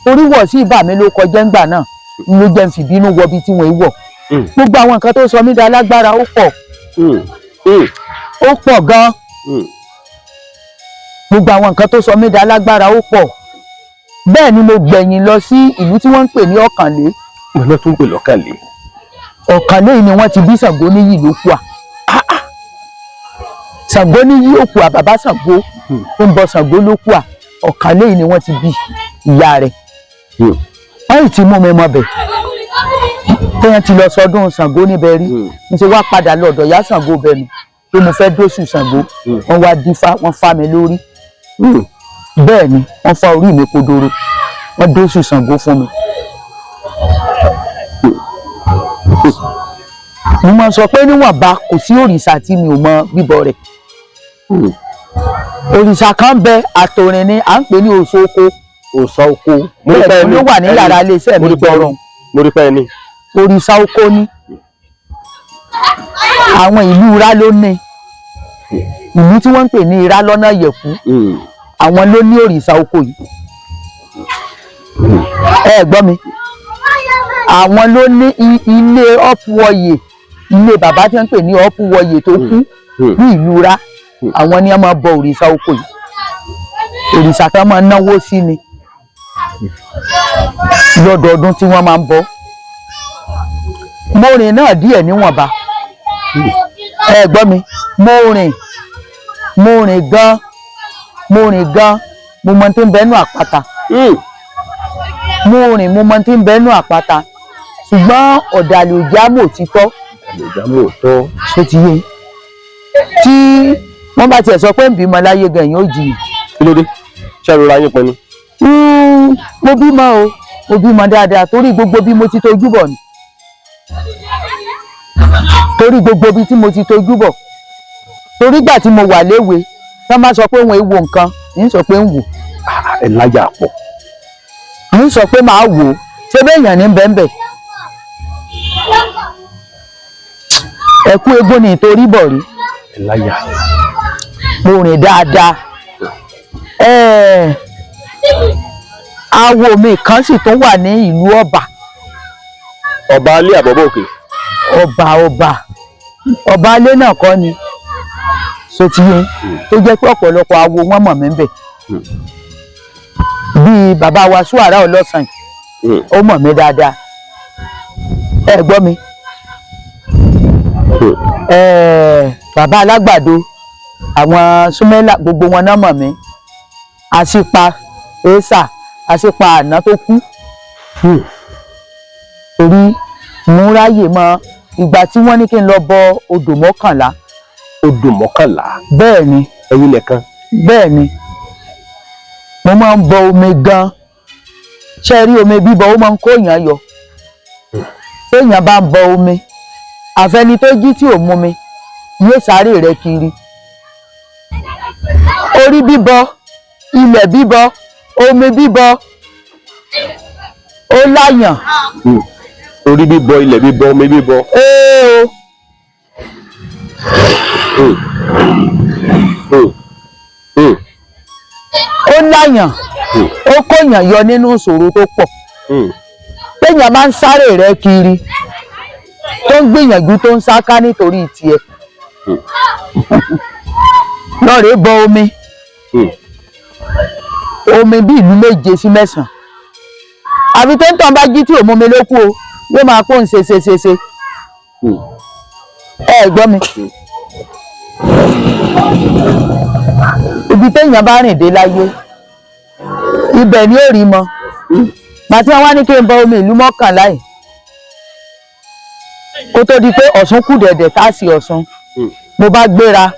orí wọ̀ sí ìbà mi ló kọjá ńgbà náà ló jẹ́ ń fìbínú wọ bí tí wọ́n wọ̀ gbogbo àwọn nǹkan tó sọ mí da lágbára ó pọ̀ gan gbogbo àwọn nǹkan tó sọ mí da lágbára ó pọ̀ bẹ́ẹ̀ ni mo gbẹ̀yìn lọ sí ìlú tí wọ́n ń pè ní Ọ̀kànlé. mo lọ tún pè lọ́kànlé. Ọ̀kànlé yìí ni wọ́n ti bí Ṣàngóníyì Lókùà. Ṣàngóníyì Òkùà bàbá Ṣàngó tó ń bọ Ṣàngó Lókùà, Ọ̀kànlé yìí ni wọ́n ti bí ìyá rẹ̀. wọ́n yìí ti mú mi mọ́ bẹ̀ tí wọ́n ti lọ sọdún Ṣàngó níbẹ̀ rí. mo ti wá padà lọ ọ̀dọ̀ ìyá Ṣàngó bẹ̀nu pé mo fẹ́ dóṣù Ṣàngó. wọ́n wá dífá, wọ́n fá mi lórí. bẹ́ẹ̀ ni wọ́n fá orí mi kodoro, wọ́n dóṣù Ṣàngó fún mi. mo máa sọ pé níwọ̀nba kò sí òrìṣà tí mi ò mọ bíbọ rẹ̀. òrìṣà kan bẹ àtòrìn ni à ń pè ní Òṣoko. Òṣoko. bẹ́ẹ̀ ló wà ní yàrá iléeṣẹ́ mi gbọ́rọ̀. mo rí pẹ́ ni. òrìṣà oko ni. àwọn ìlú Ìrá ló ní. ìlú tí wọ́n ń pè ní Ìrá lọ́nà Ìyẹ̀kú. àwọn ló ní òrìṣà oko yìí. ẹ gbọ́ mi. àwọn ló ní ilé Ọ̀pùwọ̀yè, ilé bàbá tí wọ́n ń pè ní Ọ̀pùwọ̀yè tó kú ní ìlú Ìrá. àwọn ni wọ́n máa bọ òrìṣà oko yìí. òrìṣà kan máa náwó sí ni lọ́dọọdún tí wọ́n máa ń bọ. mo rìn náà díẹ̀ níwọ̀nba. ẹ gbọ́ mi, mo rìn gan mo mọ tí ń bẹnu àpáta. mo mọ tí ń bẹnu àpáta ṣùgbọ́n ọ̀dàlẹ̀ òjá mò títọ́. ṣé ti yé tí wọ́n bá tiẹ̀ sọ pé ń bímọ láyé gan yóò jiyàn. kí ló dé? ṣé ẹ rọra yín pin ni? mo bímọ o, mo bímọ dáadáa torí gbogbo bí mo ti tojú bọ̀ ni. torí gbogbo bí tí mo ti tojú bọ̀. torí gbà tí mo wà léwe wọ́n máa sọ pé wọn èèwọ̀ nǹkan ń sọ pé ń wò. ẹ láyà pọ̀. ń sọ pé màá wò ó ṣé béèyàn ní bẹ́ẹ̀ ẹ̀kú egbò ní ìtorí bọ̀ rí. ẹ láyà. mo rìn dáadáa. awo mi kan sì tún wà ní ìlú Ọba. Ọba alẹ́ àbọ̀bọ̀ òkè. ọba alẹ́ náà kọ́ ni. so ti yé tó jẹ́ pé ọ̀pọ̀lọpọ̀ awo wọ́n mọ̀ mí bẹ̀. bíi bàbá wa Ṣúàrà Ọlọ́sàn ó mọ̀ mí dáadáa. ẹ gbọ́ mi. bàbá Alágbàdo, àwọn Súmẹ́là gbogbo wọn náà mọ̀ mí. Àṣìpa Èsà, Àṣìpa àná tó kú. torí mo ráyè mọ ìgbà tí wọ́n ní kí n lọ bọ odò mọ́kànlá. odò mọ́kànlá. bẹ́ẹ̀ ni. ẹ̀yin nìkan. bẹ́ẹ̀ ni. mo máa ń bọ omi gan. ṣé rí omi bíbọ ó máa ń kó èèyàn yọ. téèyàn bá ń bọ omi àfẹni tó jí tí ò mú mi yóò sáré rẹ kiri. orí bíbọ, ilẹ̀ bíbọ, omi bíbọ ó láyàn. orí bíbọ, ilẹ̀ bíbọ, omi bíbọ. ó láyàn, ó kóyàn yọ nínú ìṣòro tó pọ̀. téèyàn máa ń sáré rẹ kiri tó ń gbìyànjú tó ń sáká nítorí tiẹ̀. lọ́ọ̀rẹ́ bọ omi. omi bí ìlú 7 sí 9. àfi tó ń tàn bá jí tí ò mú mi ló kú o yóò máa kó ń ṣe. ẹ gbọ́ mi. ibi téèyàn bá rìn dé láyé ibẹ̀ ni ó rí mọ. màtí wọn wá ní kí n bọ omi ìlú mọ́kànlá yìí kó tó di pé Ọ̀ṣun kù dẹ̀dẹ̀ tá a sì Ọ̀ṣun. mo bá gbéra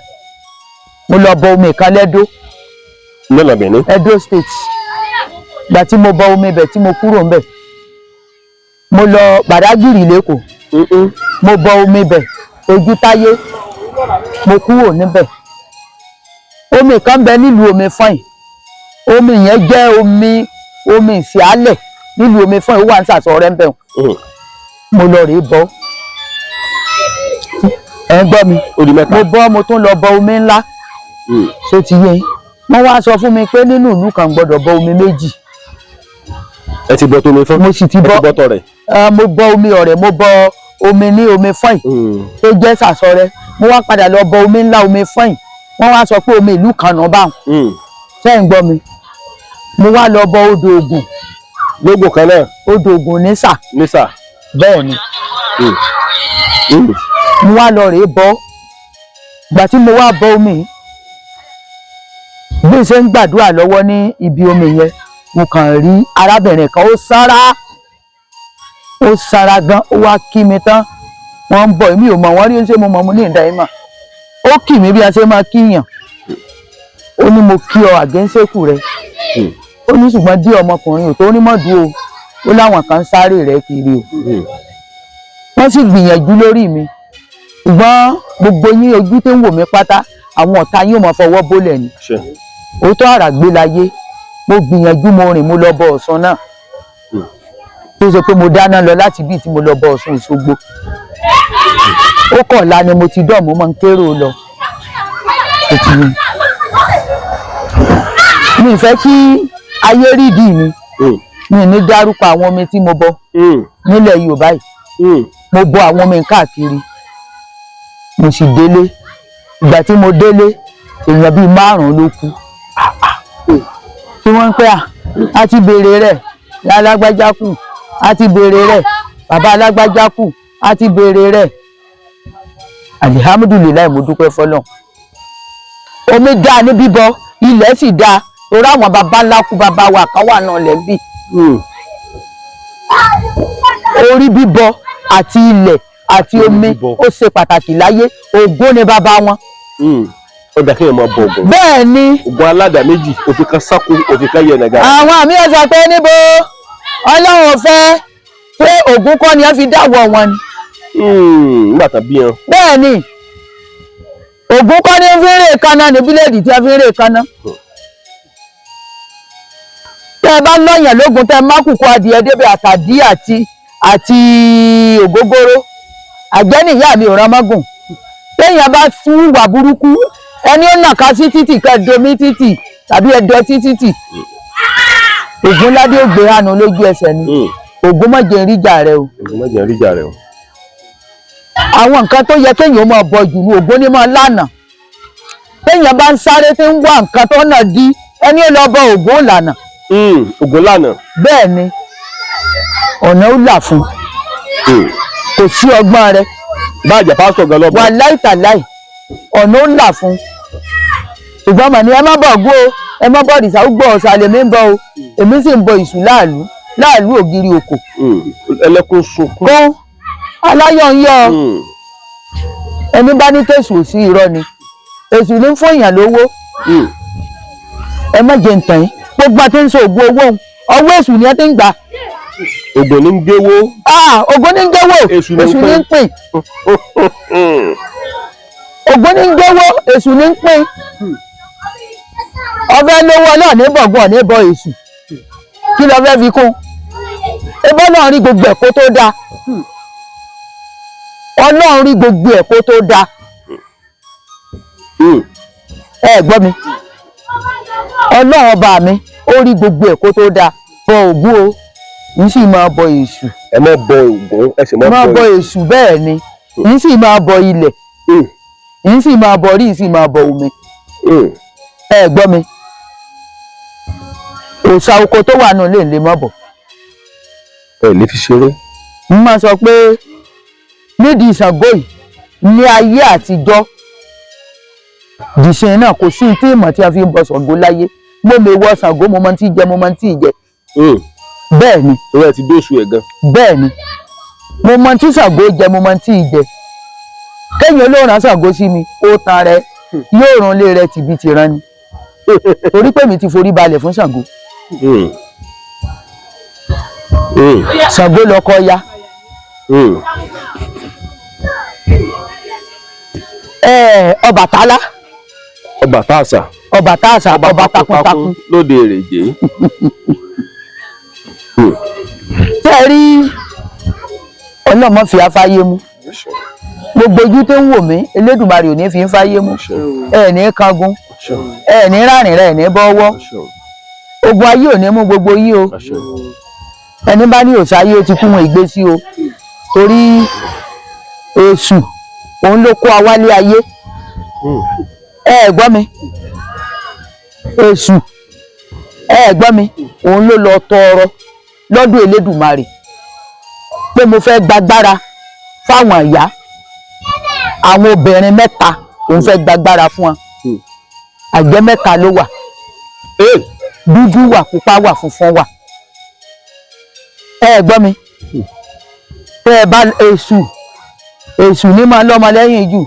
mo lọ bọ omi kan lẹ́dó. lọ́nà Benin. Edo State. gbà tí mo bọ omi bẹ̀ tí mo kúrò ńbẹ̀ mo lọ Bàdágìrì lẹ́kọ̀ọ́. mo bọ omi bẹ̀ Ojútáyé mo kúrò níbẹ̀. omi kan bẹ nílùú Omi Fọ́yìn. omi yẹn jẹ́ omi ìsìálẹ̀ nílùú Omi Fọ́yìn ó wà ní Sàsọ̀rẹ́ ńbẹ̀. mo lọ rèé bọ. ẹ ń gbọ́ mi. mo bọ́ mo tún lọ bọ omi ńlá. so ti yé wọ́n wá sọ fún mi pé nínú ìlú kan gbọ́dọ̀ bọ omi 2. ẹ ti bọ tómi fún. mo sì ti bọ tọrẹ. mo bọ omi Ọ̀rẹ́, mo bọ omi ní Omi Fọ́yìn tó jẹ́ Sàsọ̀rẹ́. mo wá padà lọ bọ omi ńlá Omi Fọ́yìn. wọ́n wá sọ pé omi ìlú kan náà bá wọn. ṣé ń gbọ́ mi. mo wá lọ bọ odò Ògùn. lógbò kan náà. odò Ògùn nísà. nísà. bẹ́ẹ̀ ni. mo wá lọ rèé bọ ìgbà tí mo wá bọ omi bí n ṣe ń gbàdúrà lọ́wọ́ ní ibi omi yẹn mo kàn rí arábìnrin kan ó sára gan ó wá kí mi tán wọ́n ń bọ̀ èmi ò mọ̀ wọ́n rí ṣé mo mọ̀ mo ní ìdá ìmọ̀ ó kì mí bí a ṣe máa kíyàn ó ní mo kí ọ àgẹ́ńsẹ́kù rẹ ó ní ṣùgbọ́n dí ọmọkùnrin ò tó ní mọ̀dú o ó láwọn kan sáré rẹ kiri o wọ́n sì gbìyànjú lórí mi ṣùgbọ́n gbogbo yín ojú tó ń wò mí pátá àwọn ọ̀tá yín ò mọ̀ fọwọ́ bólẹ̀ ni òótọ́ àràgbé láyé mo gbìyànjú mo rìn mo lọ bọ Ọ̀ṣun náà tó ṣe pé mo dáná lọ láti bíi tí mo lọ bọ Ọ̀ṣun Òṣogbo ó kọ̀ọ̀la ni mo ti dọ̀ mo máa ń kérò lọ mi fẹ́ kí ayé rídìí mi ní dárúkọ àwọn omi tí mo bọ nílẹ̀ Yorùbá yìí mo bọ àwọn omi káàkiri mo sì délé ìgbà tí mo délé èèyàn bíi 5 ló kú tí wọ́n ń pẹ́ a ti béèrè rẹ̀ ìyá alágbájá kù a ti béèrè rẹ̀ bàbá alágbájá kù a ti béèrè rẹ̀ alihamudulilayi mo dúpẹ́ fọlọ́n omi dá ní bíbọ ilẹ̀ sì dá torí àwọn baba ńlá kú baba wa kan wà náà lẹ́bí orí bíbọ àti ilẹ̀ àti omi ó ṣe pàtàkì láyé Ògún ni bàbá wọn. ó dà kéèyàn máa bọ Ògún. bẹ́ẹ̀ ni. Ògún aládàá méjì òfin kan sákò òfin kan yẹ nàgà. àwọn àmì ọ̀sán pé níbo Ọlọ́run fẹ́ pé Ògún kọ́ ni ẹ fi dáwọ́ wọn ni. nígbà tán bí yan. bẹ́ẹ̀ ni Ògún kọ́ ni fi ń rè kaná ní bíléèdì tí a fi ń rè kaná. tẹ́ ẹ bá lọ́yàn lógun tẹ́ ẹ má kúkú adìẹ débẹ̀ àtàdí àti ògógóró àjẹ́nìyá mi ò rán mọ́gùn téèyàn bá tún wà burúkú ẹni ó nàka sí títì kẹdomi títì tàbí ẹdọ títì Ògúnládé ó gbé hànú lójú ẹsẹ̀ ni Ògún má jẹ́ n ríjà rẹ o. Ògún má jẹ́ n ríjà rẹ o. àwọn nǹkan tó yẹ kéèyàn máa bọ jù ní Ògún ní máa lànà téèyàn bá ń sáré tí ń wá nǹkan tó nà dí ẹni ó lọ bọ Ògún lànà. Ògún lànà. bẹ́ẹ̀ ni ọ̀nà ó là fún kò sí ọgbọ́n rẹ. báàjà pásítọ̀ gan lọ́bọ̀. wà láìtàláì ọ̀nà ó là fún ṣùgbọ́n mà ní ẹ má bọ̀ gbó o ẹ má bọ̀ òrìṣà ó gbọ́ ọ̀sà lèmi ń bọ̀ o èmi sì ń bọ ìṣù láàlú ògiri òkò. ẹlẹ́kùn sunkún. kó aláyọ̀ ń yọ ẹni bá ní tẹ̀sù sí irọ́ ni èṣù ní fún èèyàn lówó ẹ má jẹ ntàn yín gbogbo àti ń sọ ògùn owó ọwọ́ èṣù ni ẹ ti ń gbà. Ògún ní ń géwó. Ògún ní ń géwó èṣù ní ń pín. Ògún ní ń géwó èṣù ní ń pín. ọfẹ́ lówó náà ní bọ̀gbọ̀n ní bọ èṣù kí lọ fẹ́ fi kún ebó náà rí gbogbo ẹ̀kọ́ tó dáa Ọlọ́run rí gbogbo ẹ̀kọ́ tó dáa ẹ gbọ́ mi Ọlọ́run ọba mi ó rí gbogbo ẹ̀kọ́ tó dáa bọ Ògún o yìí sì máa bọ èṣù. ẹ má bọ Ògún ẹ sì máa bọ èṣù bẹ́ẹ̀ ni yìí sì máa bọ ilẹ̀ yìí sì máa bọ rí yìí sì máa bọ omi ẹ gbọ́ mi òòṣà oko tó wà náà lè má bọ̀. ẹ lè fi ṣeré. mo máa sọ pé nídìí Ṣàngó yìí ní ayé àtijọ́ dìṣẹ́ náà kò sí tí ìmọ̀ tí a fi ń bọ Ṣàngó láyé mo lè wọ Ṣàngó mo máa ń tí jẹ mo máa ń tí jẹ. bẹ́ẹ̀ ni. ìwé ẹ ti dóṣù ẹ̀ gan. bẹ́ẹ̀ ni mo máa ń tí Ṣàngó jẹ mo máa ń tí jẹ kéèyàn ló rán Ṣàngó sí mi ó tan rẹ yóò rán lé rẹ tìbí ti rán ni torí pé mi ti forí balẹ̀ fún Ṣàngó. Ṣàngó lọkọ ya. Ọbàtálá. Ọbàtásà. Ọbàtásà ọba takuntakun lóde èrèjé. tẹ́ ẹ rí ọlọ́mọ fi afáyé mú gbogbo ojú tó ń wò mí Elédùmarè ò ní fi ń fáyé mú ẹ ní kangun ẹ ní rárìn rẹ ní bọ́wọ́ ogun ayé ò ní mú gbogbo yí o ẹni bá ní òṣàyé ó ti kú wọn ìgbésí o torí èṣù òun ló kó awálé ayé ẹ gbọ́ mi èṣù gbọ́ mi òun ló lọ tọrọ lọ́dún Elédùmarè pé mo fẹ́ gbàgbára fáwọn ìyá àwọn obìnrin 3 òun fẹ́ gbàgbára fún wọn àjẹ́ 3 ló wà dúdú wà pupa wà funfun wà gbọ́ mi tẹ́ ẹ bá èṣù ní máa lọ́mọ lẹ́yìn jù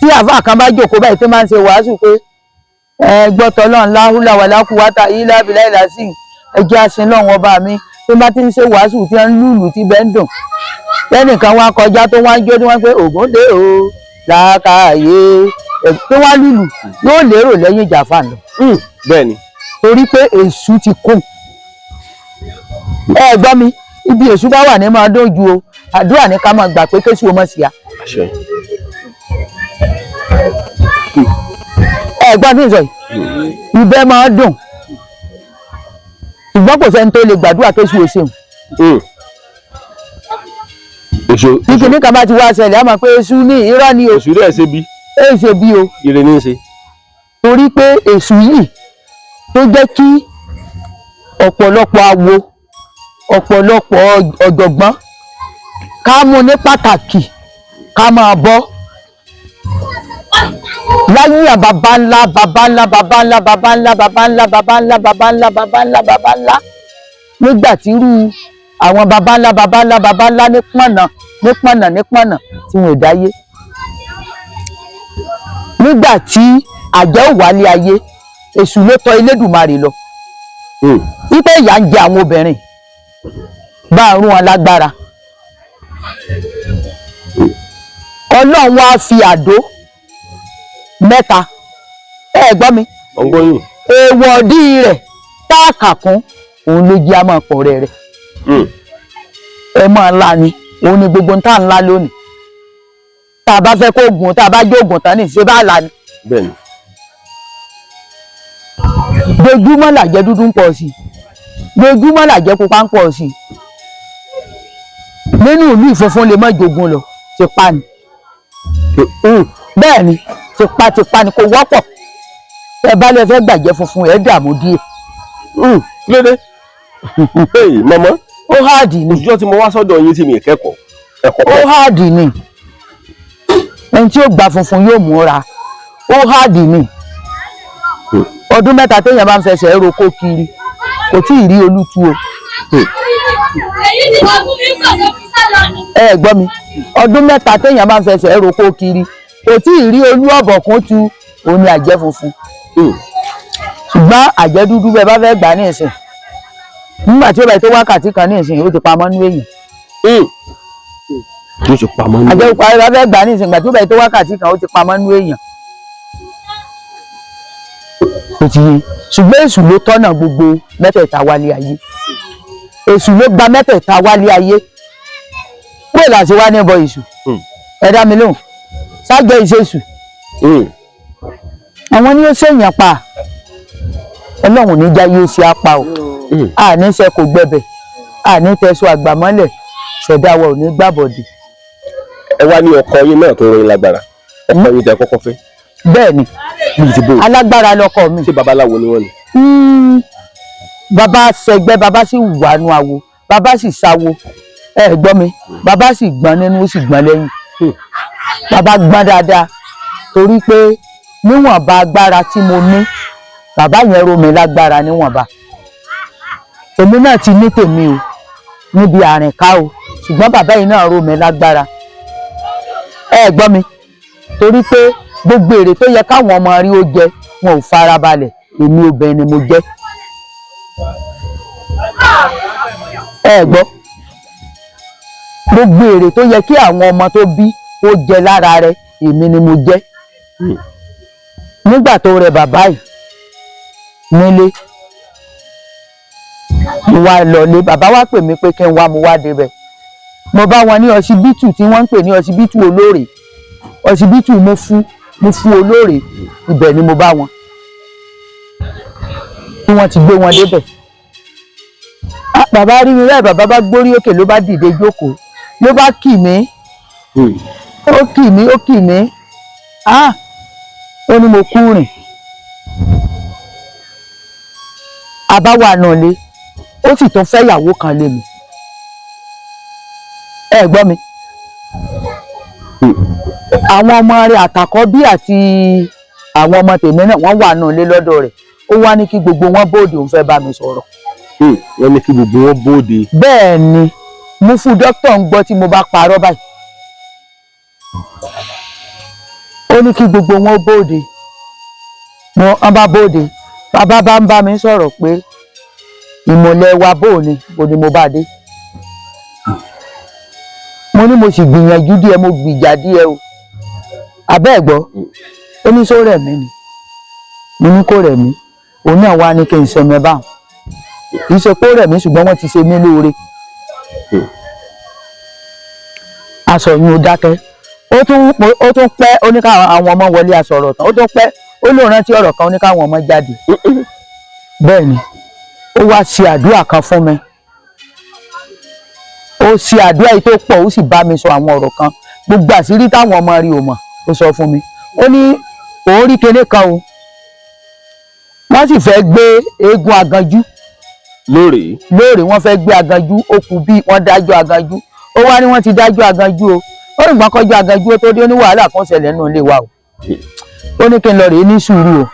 tí àfáà kan bá jókòó báyìí tó máa ń ṣe wàásù pé gbọ́tọ̀ lọ́n láhúlà wà lákùúwátà yìí lábìlá ìlàsì ẹjẹ́ àṣẹ lọ́wọ́ ọba mi tó bá ti ń ṣe wàásù tí wọ́n ń lùlù tí bẹ́ẹ̀ ń dùn lẹ́nìkan wá kọjá tó wá ń jó tí wọ́n pé ògùn dé o làákàyè tó wá lùlù yóò lérò lẹ́yìn ìjàfà lọ. bẹ́ẹ̀ ni. torí pé èṣù ti kún gbọ́ mi ibi èṣù bá wà ní máa dójú o àdúrà ní ká máa gbà pé kéṣù o mọ̀ sí ya. gbọ́ mi sọ yìí ibẹ̀ máa dùn ṣùgbọ́n kò sẹ́ni tó lè gbàdúrà kéṣù o ṣeun. tí kìíní kan bá ti wá ṣẹlẹ̀ á mọ̀ pé èṣù ní irọ́ ni o. èṣù rẹ̀ ṣe bí. ṣe bí o. ire ní í ṣe. torí pé èṣù yìí tó jẹ́ kí ọ̀pọ̀lọpọ̀ awo ọ̀pọ̀lọpọ̀ ọ̀jọ̀gbọ́n ká mú ní pàtàkì ká máa bọ́ láyé bàbá ńlá nígbà tí irú àwọn bàbá ńlá ní pọ̀nà tí wọn ò dáyé nígbà tí àjẹ́ ò wálé ayé èṣù ló tọ̀ Elédùmarè lọ wípé ìyà ń jẹ àwọn obìnrin bá rún wọn lágbára Ọlọ́run wá fi àdó 3 gbọ́ mi èèwọ̀ ọ̀dí rẹ̀ táàkà kún òun ló jí a máa pọ̀ rẹ̀ ẹ máa ńlá ni òun ni gbogbo tá ńlá lónìí tá a bá fẹ́ kó gùn tá a bá jó gùn tán ní ṣe bá là ní. dojúmọ́ làjẹ́ dúdú ń pọ̀ sí dojúmọ́ làjẹ́ pupa ń pọ̀ sí nínú ìlú ìfunfun lè má jogun lọ ti pa ni bẹ́ẹ̀ ni tipátipá ni kò wọ́pọ̀ ẹ bá lè fẹ́ gbàjẹ́ funfun ẹ̀ dààmú díẹ̀. lédè mọ̀mọ́ ó háàdì ni. òṣìṣẹ́ tí mo wá sọ́dọ̀ yín tí mi kẹ́kọ̀ọ́ ẹ̀kọ́ ó háàdì ni ẹni tí ó gba funfun yóò múra ó háàdì ni ọdún 3 téèyàn bá ń fẹsẹ̀ roko kiri kò tí ì rí olútu o. gbọ́ mi ọdún 3 téèyàn bá ń fẹsẹ̀ roko kiri kò tí ì rí olú ọ̀bọ̀kún tu òun ni àjẹ́ funfun ṣùgbọ́n àjẹ́ dúdú bẹ́ẹ̀ bá fẹ́ gbà ní ìsìn nígbà tí ó bá tó wákàtí kan ní ìsìn ó ti pamọ́ nínú èèyàn. àjẹ́ pupa bá fẹ́ gbà ní ìsìn ìgbà tí ó bá tó wákàtí kan ó ti pamọ́ nínú èèyàn. ṣùgbọ́n èṣù ló tọ́nà gbogbo mẹ́tẹ̀ẹ̀ta wálé ayé èṣù ló gba mẹ́tẹ̀ẹ̀ta wálé ayé wọ́n là ṣe wá ní ẹbọ èṣù ẹ dá mi lóhùn ṣáàjẹ́ ìṣèṣù àwọn ni ó ṣèyàn pa Ọlọ́run níjà yóò ṣe apá o àní ṣe kò gbẹbẹ àní tẹsán àgbàmọ́lẹ̀ ṣẹ̀dá wa ò ní gbàbọ̀dì. ẹ wá ní ọkọ yín náà tó ròyìn lágbára ọkọ yín tẹ́ kọ́kọ́ fẹ́. bẹ́ẹ̀ ni alágbára lọkọ mi. ṣé babaláwo ni wọ́n ni. bàbá ṣẹgbẹ́ bàbá sì wà nù àwo bàbá sì ṣàwo gbọ́ mi bàbá sì gbọ́n nínú ó sì gbọ́n lẹ́yìn bàbá gbọ́n dáadáa torí pé níwọ̀nba agbára tí mo ní bàbá yẹn ró mi lágbára níwọ̀nba èmi náà ti ní tèmi o níbi àrìnká o ṣùgbọ́n bàbá yìí náà ró mi lágbára gbọ́ mi torí pé gbogbo èrè tó yẹ káwọn ọmọ rí ó jẹ wọn ò farabalẹ̀ èmi obìnrin ni mo jẹ́ gbọ́ gbogbo èrè tó yẹ kí àwọn ọmọ tó bí ó jẹ lára rẹ̀ èmi ni mo jẹ́ nígbà tó rẹ bàbá yìí nílé mo wá lọlé bàbá wá pè mí pé kí n wá mo wá débẹ̀ mo bá wọn ní ọsibítù tí wọ́n ń pè ní ọsibítù olóòrè ọsibítù mo fún olóòrè ibẹ̀ ni mo bá wọn tí wọ́n ti gbé wọn débẹ̀ bàbá rí mi báyìí bàbá bá gbórí òkè ló bá dìde jókòó ló bá kì mí ó kì mí ó ní mo kú rìn àbáwá náà lé ó sì tún fẹ́ ìyàwó kan lé mi ẹ gbọ́ mi àwọn ọmọ rẹ̀ àtàkọ́bí àti àwọn ọmọ tèmi náà wọ́n wà náà lé lọ́dọ̀ rẹ̀ ó wá ní kí gbogbo wọn bóde òun fẹ́ bá mi sọ̀rọ̀. wọ́n ní kí gbogbo wọn bóde. bẹ́ẹ̀ ni mo fún dókítà ń gbọ́ tí mo bá parọ́ báyìí ó ní kí gbogbo wọn bóde wọ́n bá bóde bàbá bá ń bá mi sọ̀rọ̀ pé ìmọ̀lẹ̀ wa bò ni mo bá dé mo ní mo sì gbìyànjú díẹ̀ mo gbìjà díẹ̀ o abẹ́ ẹ̀gbọ́ ó ní só rẹ̀ mí ni mo ní kó rẹ̀ mí òun náà wá ní kí n sọmọ báwọn kì í ṣe pé ó rẹ̀ mí ṣùgbọ́n wọ́n ti ṣe mí lóore aṣọ yín ó dákẹ́ ó tún pẹ́ ó ní káwọn àwọn ọmọ wọlé aṣọ̀rọ̀ tán ó tún pẹ́ ó lóun rántí ọ̀rọ̀ kan ó ní káwọn ọmọ jáde bẹ́ẹ̀ ni ó wá ṣe àdúrà kan fún mi ó ṣe àdúrà yìí tó pọ̀ ó sì bá mi sọ àwọn ọ̀rọ̀ kan gbogbo àṣírí táwọn ọmọ rí o mọ̀ ó sọ fún mi ó ní òun rí kinní kan o wọ́n sì fẹ́ gbé eégún aganjú lóòrè wọ́n fẹ́ gbé aganjú ó kù bí wọ́n dájọ́ aganjú ó wá ní wọ́n ti dájọ́ aganjú o ó ní gbọ́nkọ́jọ́ aganjú ó tó dé ó ní wàhálà kan ṣẹlẹ̀ nínú ilé wa o ó ní kí n lọ rèé ní sùúrù o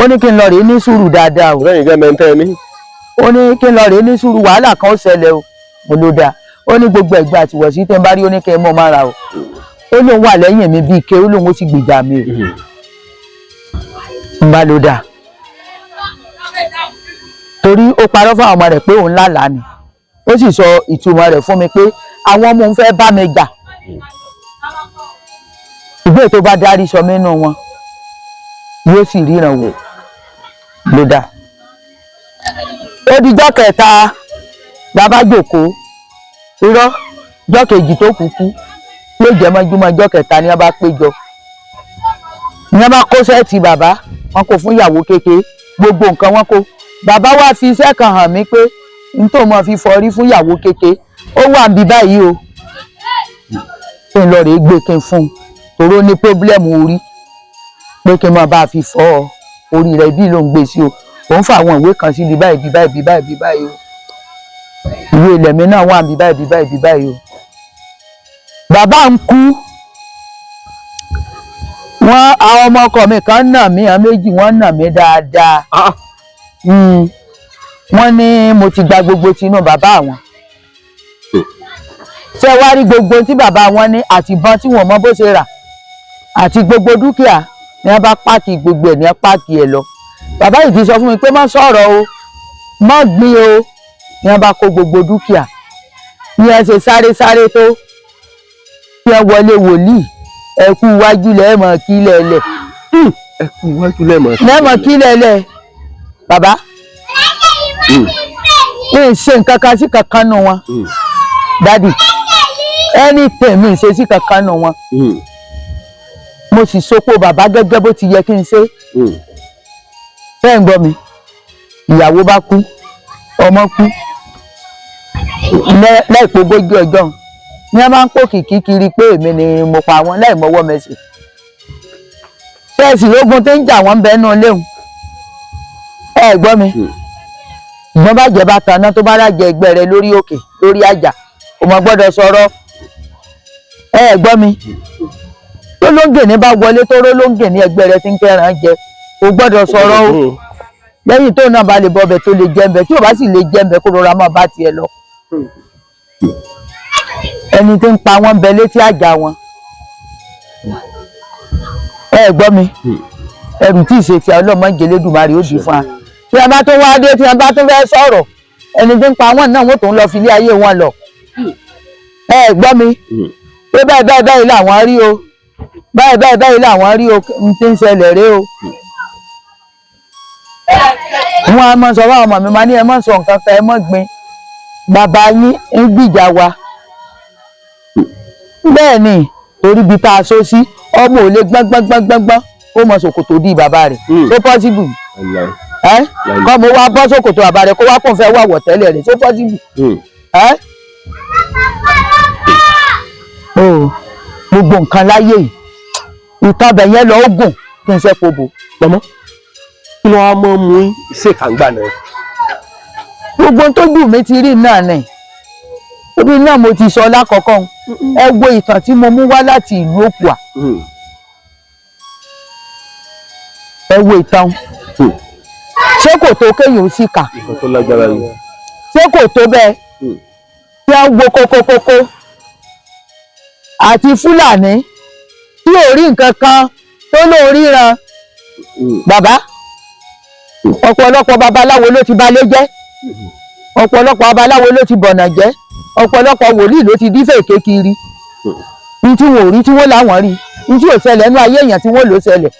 ó ní kí n lọ rèé ní sùúrù dáadáa o lẹ́yìn jẹ́ mẹ́ntẹ́ ní. ó ní kí n lọ rèé ní sùúrù wàhálà kan ó ṣẹlẹ̀ o mo ló dáa ó ní gbogbo ẹ̀gbẹ́ àti wọ̀sí tẹ́ ń bá rí ó ní kí n mọ̀ mára o ó lóun wà lẹ́yìn mi bíi ike ó lóun ó sì gbèjà mi o ń bá ló dáa torí ó parọ́ fún àwọn ọmọ rẹ̀ pé òun lálàá ni ó sì sọ ìtumọ̀ rẹ̀ fún mi pé àwọn ọmọ òun fẹ́ bá mi jà ìgbé tó bá darí sọ mí nù wọn yóò sì ríran wò ló dáa ó dijọ́ kẹta bàbá jókòó irọ́ jọ́ kejì tó kúkú ló jẹ́ mọ́júmọ́ jọ́ kẹta ni wọ́n bá péjọ ni wọ́n bá kó sẹ́ẹ̀tì bàbá wọn kò fún ìyàwó kékeré gbogbo nǹkan wọn kó bàbá wá fi iṣẹ́ kan hàn mí pé n tó mọ̀ fi fọrí fún ìyàwó kékeré ó wà níbí báyìí o kí n lọ rèé gbé kí n fún un torí ó ní pọ́blẹ́mù orí pé kí n máa bá a fi fọ́ orí rẹ̀ bí ló ń gbé sí o òun fa àwọn ìwé kan sí bí báyìí o ìwé ilẹ̀ mi náà wà bí báyìí o bàbá ń kú wọn àwọn ọmọ ọkọ mi kan nà mí àwọn méjì wọn nà mí dáadáa wọn ní mo ti gba gbogbo tinú bàbá àwọn ṣé wá rí gbogbo tí bàbá wọn ní àtìbọn tí wọn mọ bó ṣe rà àti gbogbo dúkìá ni wọn bá páàkì gbogbo ẹ̀ ní wọn páàkì ẹ̀ lọ bàbá yìí ti sọ fún mi pé má sọ̀rọ̀ o má gbìn o ni wọn bá kó gbogbo dúkìá ni wọn ṣe sáré tó kí wọn wọlé wòlíì ẹkú iwájú lẹ́ẹ̀mọ̀ kí lẹ́ẹ̀lẹ̀ ẹkú iwájú lẹ́ẹ̀mọ̀ kí lẹ́ẹ̀lẹ̀ bàbá mi ń ṣe nǹkan kan sí kankan nù wọn dádì anything mi ń ṣe sí kankan nù wọn mo sì sopọ̀ bàbá gẹ́gẹ́ bó ti yẹ kí n ṣe bẹ́ẹ̀ ń gbọ́ mi ìyàwó bá kú ọmọ kú láìpẹ́ ogójì ọjọ́ ní a máa ń pò kìkì kiri pé èmi ni mo pa wọn láì mọ́wọ́ mẹ́sì ṣẹ́ẹ̀sì lógun tó ń jà wọ́n bẹ́ẹ̀ náà léwu ẹ gbọ́ mi ìgbọ́n bá jẹ́ bá taná tó bá rájẹ ẹgbẹ́ rẹ lórí òkè lórí àjà kò mọ̀ gbọ́dọ̀ sọ̀rọ̀ ẹ gbọ́ mi lólóńgè ní bá wọlé tó rólóńgè ní ẹgbẹ́ rẹ tí ń kẹ́ràn jẹ kò gbọ́dọ̀ sọ̀rọ̀ o lẹ́yìn tó náà bá lè bọ́bẹ̀ tó lè jẹ́ńbẹ̀ tí ò bá sì lè jẹ́ńbẹ̀ kó rọra máa bá tiẹ̀ lọ ẹni tí ń pa wọ́n bẹ létí àjà wọn ẹ gbọ́ mi ẹrù tí ìṣe tí ọlọ́mọ Elédùmarè ó dì fún wa tí a bá tó wá dé tí a bá tó fẹ́ sọ̀rọ̀ ẹni tí ń pa wọ́n náà wọ́n tó ń lọ fi ilé ayé wọn lọ ẹ gbọ́ mi pé báyìí làwọn rí o báyìí làwọn rí o n tí ń ṣẹlẹ̀ rèé o wọn a máa sọ fún àwọn ọmọ mi máa ní ẹ má sọ nǹkan kan ẹ má gbin bàbá yín ń gbìjà wa bẹ́ẹ̀ ni torí ibi tá a so sí ọmọ ò lè gbọ́ngbọ́ngbọ́ngbọ́n ó mọ ṣòkòtò di bàbá rẹ̀ so possible kọ́ mo wá bọ́ ṣòkòtò bàbá rẹ̀ kó wá kó fẹ́ wà wọ̀ tẹ́lẹ̀ rẹ̀ so possible gbogbo nǹkan láyé yìí ìtọ́bẹ̀ yẹn lọ ogun kí n ṣe pobo pọ̀mọ́ kí ló wá mọ́ mú ṣèkàngbà náà. gbogbo tó jù mí ti rí náà ni orí náà mo ti sọ lákọ̀ọ́kọ́ ẹ wo ìtàn tí mo mú wá láti ìlú Òkùà ẹ wo ìtàn ṣé kò tó kéèyàn ó sì kà ṣé kò tó bẹ́ẹ̀ tí wọ́n wo kókókókó àti Fúlàní tí ò rí nǹkan kan tó lóun ríran bàbá ọ̀pọ̀lọpọ̀ babaláwo ló ti balẹ̀ jẹ́ ọ̀pọ̀lọpọ̀ babaláwo ló ti bọ̀nà jẹ́ ọ̀pọ̀lọpọ̀ wòlíì ló ti dífẹ̀ èké kiri ní tí wọn ò rí tí wọ́n láwọn rí ní tí ò ṣẹlẹ̀ nínú ayé èèyàn tí wọ́n lò ṣẹlẹ̀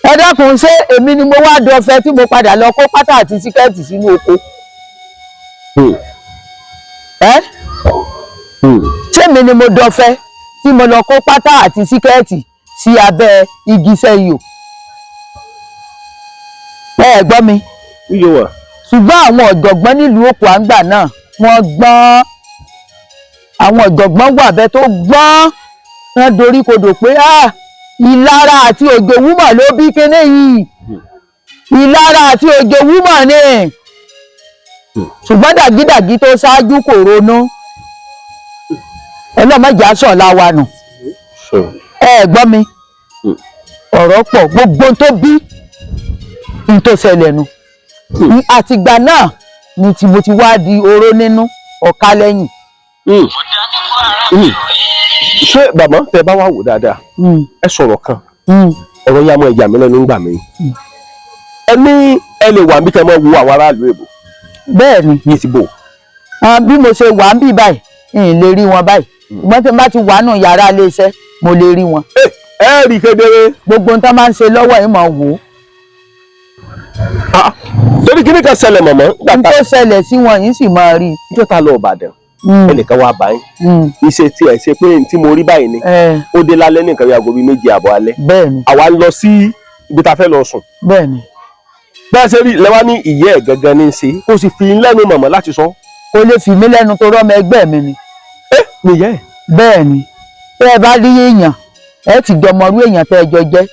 ẹ dákun ṣé èmi ni mo wá dọ̀fẹ́ tí mo padà lọ kó pátá àti síkẹ́ẹ̀tì sínú oko ṣé èmi ni mo dọ̀fẹ́ tí mo lọ kó pátá àti síkẹ́ẹ̀tì sí abẹ́ igi sẹ́yò ẹ gbọ́ mi ṣùgbọ́n àwọn ọ̀jọ̀gbọ́n nílùú Òkùà àǹgbà náà wọ́n gbọ́n àwọn ọ̀jọ̀gbọ́n wà bẹ́ẹ̀ tó gbọ́n wọ́n dorí kodò pé ìlara àti òjòwúmọ̀ ló bí kíní yìí ìlara àti òjòwúmọ̀ ni ṣùgbọ́n dàgídàgí tó ṣáájú kò ronú ọlọ́mọdé aṣọ làwa nù ẹ gbọ́ mi ọ̀rọ̀ pọ̀ gbogbo tó bí n tó ṣẹlẹ̀ nu àtìgbà náà ni tí mo ti wá di oró nínú ọ̀ka lẹ́yìn. ṣé bàbá tẹ bá wà wò dáadáa ẹ sọ̀rọ̀ kan ọ̀rọ̀ yà mọ́ ẹ̀yà mi lẹ́nu ńgbà mi ẹ ní ẹ lè wà bí kẹ́ mọ́ wo àwọn aráàlú èbò. bẹ́ẹ̀ ni yìí ti bò. bí mo ṣe wà ń bí báyìí n lè rí wọn báyìí ṣùgbọ́n tí n bá ti wà nù yàrá iléeṣẹ́ mo lè rí wọn. ẹ rí kedere. gbogbo nǹkan máa ń ṣe lọ́wọ́ yìí máa wò ó. torí kí ni kan ṣẹlẹ̀ mọ̀mọ́. n tó ṣẹlẹ̀ sí wọn yìí sì máa rí. ìjọ ta lọ Ìbàdàn ẹnìkan wá báyìí iṣẹ́ tí ẹ ṣe pé tí mo rí báyìí ni ó dé lálẹ́ ní nǹkan bí aago bíi 2 àbọ̀ alẹ́. bẹ́ẹ̀ni. àwa lọ sí ibi tá a fẹ́ lọ sùn. bẹ́ẹ̀ni. bẹ́ẹ̀ ṣe rí lẹ́wà ní ìyẹ́ ẹ̀ gangan ní í ṣe kó sì fi lẹ́nu mọ̀mọ́ láti sọ. kò lè fi mí lẹ́nu tó rọ́mọ ẹgbẹ́ mi ni. nìyẹn. bẹ́ẹ̀ni tẹ́ ẹ bá rí èèyàn ẹ ti jọmọ irú èèyàn tẹ́ ẹ jọ jẹ́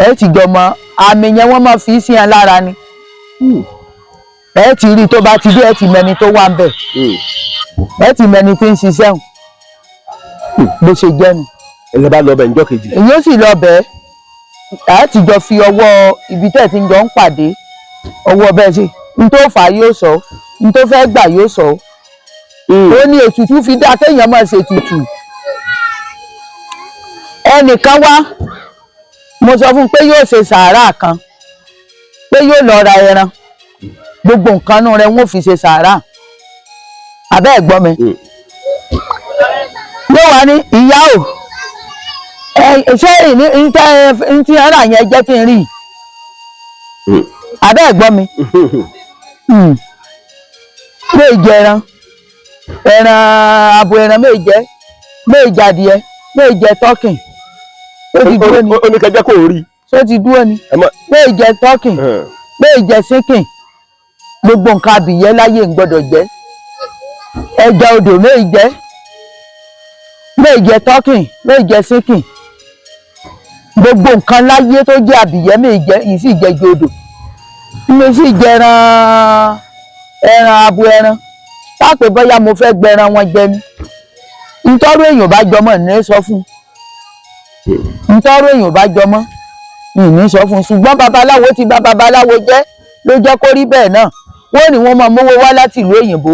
ẹ ti jọmọ àmì yẹn wọ́n máa fi sí ẹ lára ni ẹ ti rí tó bá ti dé ẹ ti mẹni tó wà ń bẹ̀ ẹ ti mẹni tí ń ṣiṣẹ́ hùn bó ṣe jẹ́ nu. ẹ lè bá lọ bẹ̀ ǹjọ́ kejì. èyí ó sì lọ bẹ̀ ẹ ti jọ fi ọwọ́ ibi tẹ́ ẹ ti jọ ń pàdé ọwọ́ bẹ́ẹ̀ ṣe n tó fà á yóò sọ n tó fẹ́ gbà yóò sọ ó ní ètùtù fi dá kéèyàn máa ṣe ètùtù. ẹnìkan wá mo sọ fún un pé yóò ṣe sàárà kan pé yóò lọ ra ẹran gbogbo nǹkan nù rẹ wọn ò fi ṣe sàárà àbẹ́ ẹ̀ gbọ́ mi. yóò wá ní ìyá o ṣé n tí ara yẹn jẹ́ kí n rí àbẹ́ ẹ̀ gbọ́ mi. méje ẹran abo ẹran méje adìẹ méje tọ́kìn ó ti dúró ni. oníkẹjẹ kò rí. ṣó ti dúró ni méje tọ́kìn méje sínkìn gbogbo nǹkan abìyẹ́ láyé ń gbọ́dọ̀ jẹ́ ẹja odò méje tọ́kìn méje sínkìn gbogbo nǹkan láyé tó jẹ́ abìyẹ́ méje yìí sì jẹ́ ju odò mi sì jẹ ẹran abo ẹran pápẹ́ bóyá mo fẹ́ gbẹran wọn jẹ ni ntọ́rọ èèyàn bá jọmọ́ ní sọ fún ntọ́rọ èèyàn bá jọmọ́ ní sọ fún ṣùgbọ́n babaláwo ti bà babaláwo jẹ́ ló jẹ́ kó rí bẹ́ẹ̀ náà wọ́n ní wọ́n máa mówó wá láti ìlú òyìnbó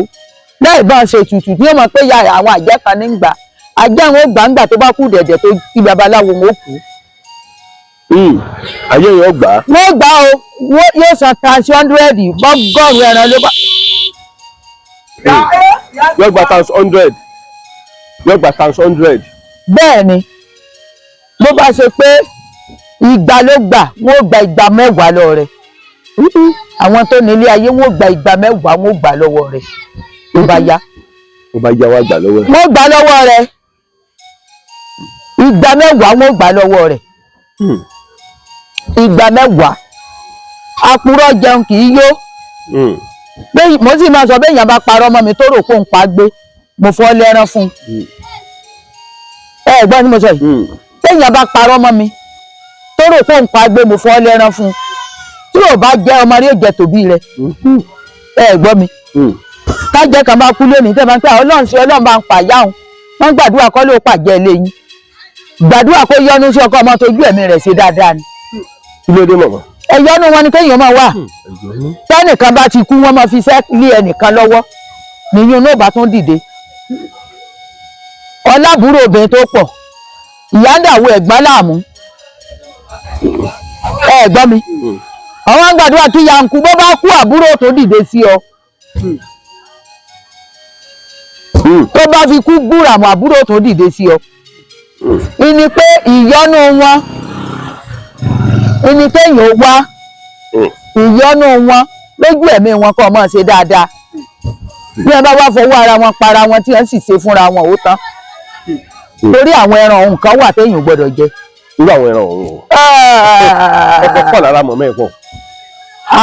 láì bá ṣe ètùtù tí wọ́n mọ̀ pé ya àwọn àjẹ́ kan ní gbà ajá àwọn gbàǹgbà tó bá kú dẹ̀dẹ̀ tó kí babaláwo wọn kú. ayé yẹn gbà á. wọ́n gbà ó yóò san times 100 bọ́gọ́rùn-ún ẹran ló bá. yóò gba times 100 yóò gba times 100. bẹ́ẹ̀ ni bó bá ṣe pé igba ló gbà wọ́n gba igba mẹ́wàá lọ rẹ̀ àwọn tó nílé ayé wọ́n gba igba mẹ́wàá wọ́n gbà lọ́wọ́ rẹ̀ ló bá yá. ó bá yá wá gbà lọ́wọ́ rẹ̀. wọ́n gbà lọ́wọ́ rẹ̀ igba mẹ́wàá wọ́n gbà lọ́wọ́ rẹ̀ igba mẹ́wàá àpúrọ̀ jẹun kì í yó mo sì máa sọ bẹ́ẹ̀ yẹn bá parọ́ ọmọ mi tó rò kó ń pa gbé mo fọ́ lẹ́rán fún un ẹ gbọ́n tí mo sọ yìí bẹ́ẹ̀ yẹn bá parọ́ ọmọ mi tó rò kó ń pa gbé mo fọ́ lẹ́rán fún un tí ò bá jẹ́ ọmọ rí òjẹ tòbí rẹ̀ ẹ gbọ́ mi tájẹ́ kan bá kú lónìí tẹ́ bá ń pẹ́ ọlọ́run sí ọlọ́run bá ń pàyà òun wọ́n gbàdúrà kọ́ ló pàjẹ́ lẹ́yìn gbàdúrà kó yọ́nú sí ọkọ ọmọ tójú ẹ̀mí rẹ̀ ṣe dáadáa ni. kí ló dé mọ̀mọ́. ẹ̀yọ́nú wọn ni kéèyàn máa wà tẹ́nìkan bá ti kú wọ́n máa fi iṣẹ́ lé ẹnìkan lọ́wọ́ nìyún náà bá tún dìde. ọlábùrò obìnrin tó pọ̀ ìyá ń dàwọ̀ ẹ̀gbọ́n láàmú ẹ gbọ́ mi àwọn gbàdúrà kí yankú bó bá kú àbúrò tó dìde sí ọ tó bá fi kú gbúràmù àbúrò tó dìde sí ọ ìní pé ìyọ́nú wọn ìní kéèyàn wá ìyọ́nú wọn lójú ẹ̀mí wọn kọ́ mọ́ ṣe dáadáa bí wọn bá wá fọwọ́ ara wọn para wọn tí wọ́n sì ṣe fúnra wọn ó tán torí àwọn ẹran ọ̀hún kan wà téèyàn gbọ́dọ̀ jẹ. irú àwọn ẹran ọ̀hún o. ọkọ̀ pọ̀ lára mọ̀ mẹ́ẹ̀kọ́.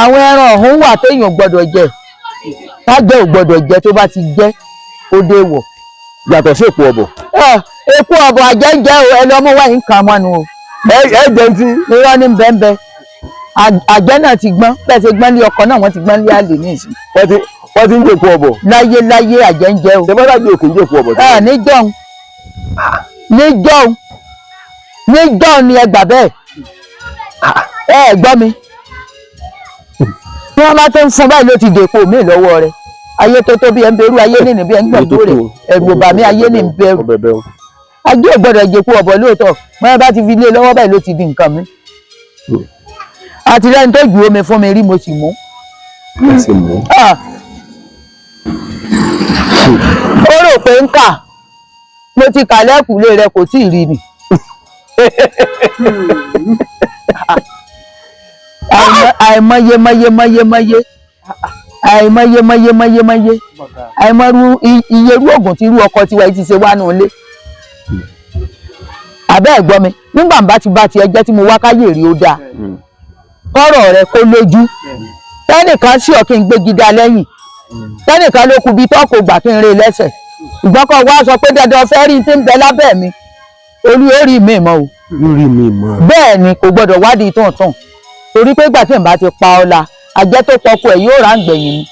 àwọn ẹran ọ̀hún wà téèyàn gbọ́dọ̀ jẹ tájẹ́ ò gbọ́dọ̀ jẹ tó bá ti jẹ́ ó dé wọ̀. yàtọ̀ sí èpo ọ̀bọ̀. èpo ọ̀bọ̀ àjẹ́jẹ́ o ẹ lọ́mọ wáyé ń kàn mọ́nu o. ẹ jẹun tí. irọ́ ní bẹ́ẹ̀ àjẹ́ náà ti gbọ́n bẹ́ẹ̀ ṣe gbọ́n lé ọkọ náà wọ́n ti gbọ́n lé àlè ní ìsìn. wọ́n ti ń jẹ èpo ọ̀bọ̀. láyé àjẹ́ ń jẹ o. tẹmọ́tàjì òkè ń jẹ èpo ọ̀bọ̀. níjọ́un ni ẹ gbà bẹ́ẹ̀ ẹ gbọ́ mi tí wọ́n bá tó ń fún báyìí ló ti dèpò mí lọ́wọ́ rẹ̀ ayé tó tó bí ẹ ń berú ayé nínú bí ẹ ń gbọ̀ngbò rẹ̀ ẹ̀rù bà mí ayé ní bẹ̀rù ajé ò gbọ́dọ̀ jẹ́pọ̀ ọ̀bọ̀ lóòótọ́ wọ́n bá ti fi lé lọ́wọ́ báyìí ló ti di nǹkan mi àti lẹ́ni tó ju omi fún mi rí mo sì mú. ó rò pé ń kà mo ti kà lẹ́kùnlé rẹ kò tí ì rí ni. àìmọye àìmọrú iye irú oògùn tí irú ọkọ tiwa yìí ti ṣe wá nù ilé. àbẹ́ ẹ̀gbọ́n mi nígbà bá ti ẹjẹ́ tí mo wá káyè rí ó dáa kọ́rọ̀ rẹ kó lójú tẹ́nìkan sí ọ kí n gbégi dá lẹ́yìn tẹ́nìkan ló kù bí tọ́kọ̀ gbà kí n rè lẹ́sẹ̀ ìgbọ́n kan wá sọ pé dandan fẹ́ rí tí ń bẹ lábẹ́ mi olú orí mi mọ́ o. lórí mi mọ́. bẹ́ẹ̀ ni kò gbọ́dọ̀ wádìí tọ̀ntàn torí pé ìgbà tí n bá ti pa ọ́ la àjẹ́ tó pọkú ẹ̀ yóò rà ń gbẹ̀yìn ni.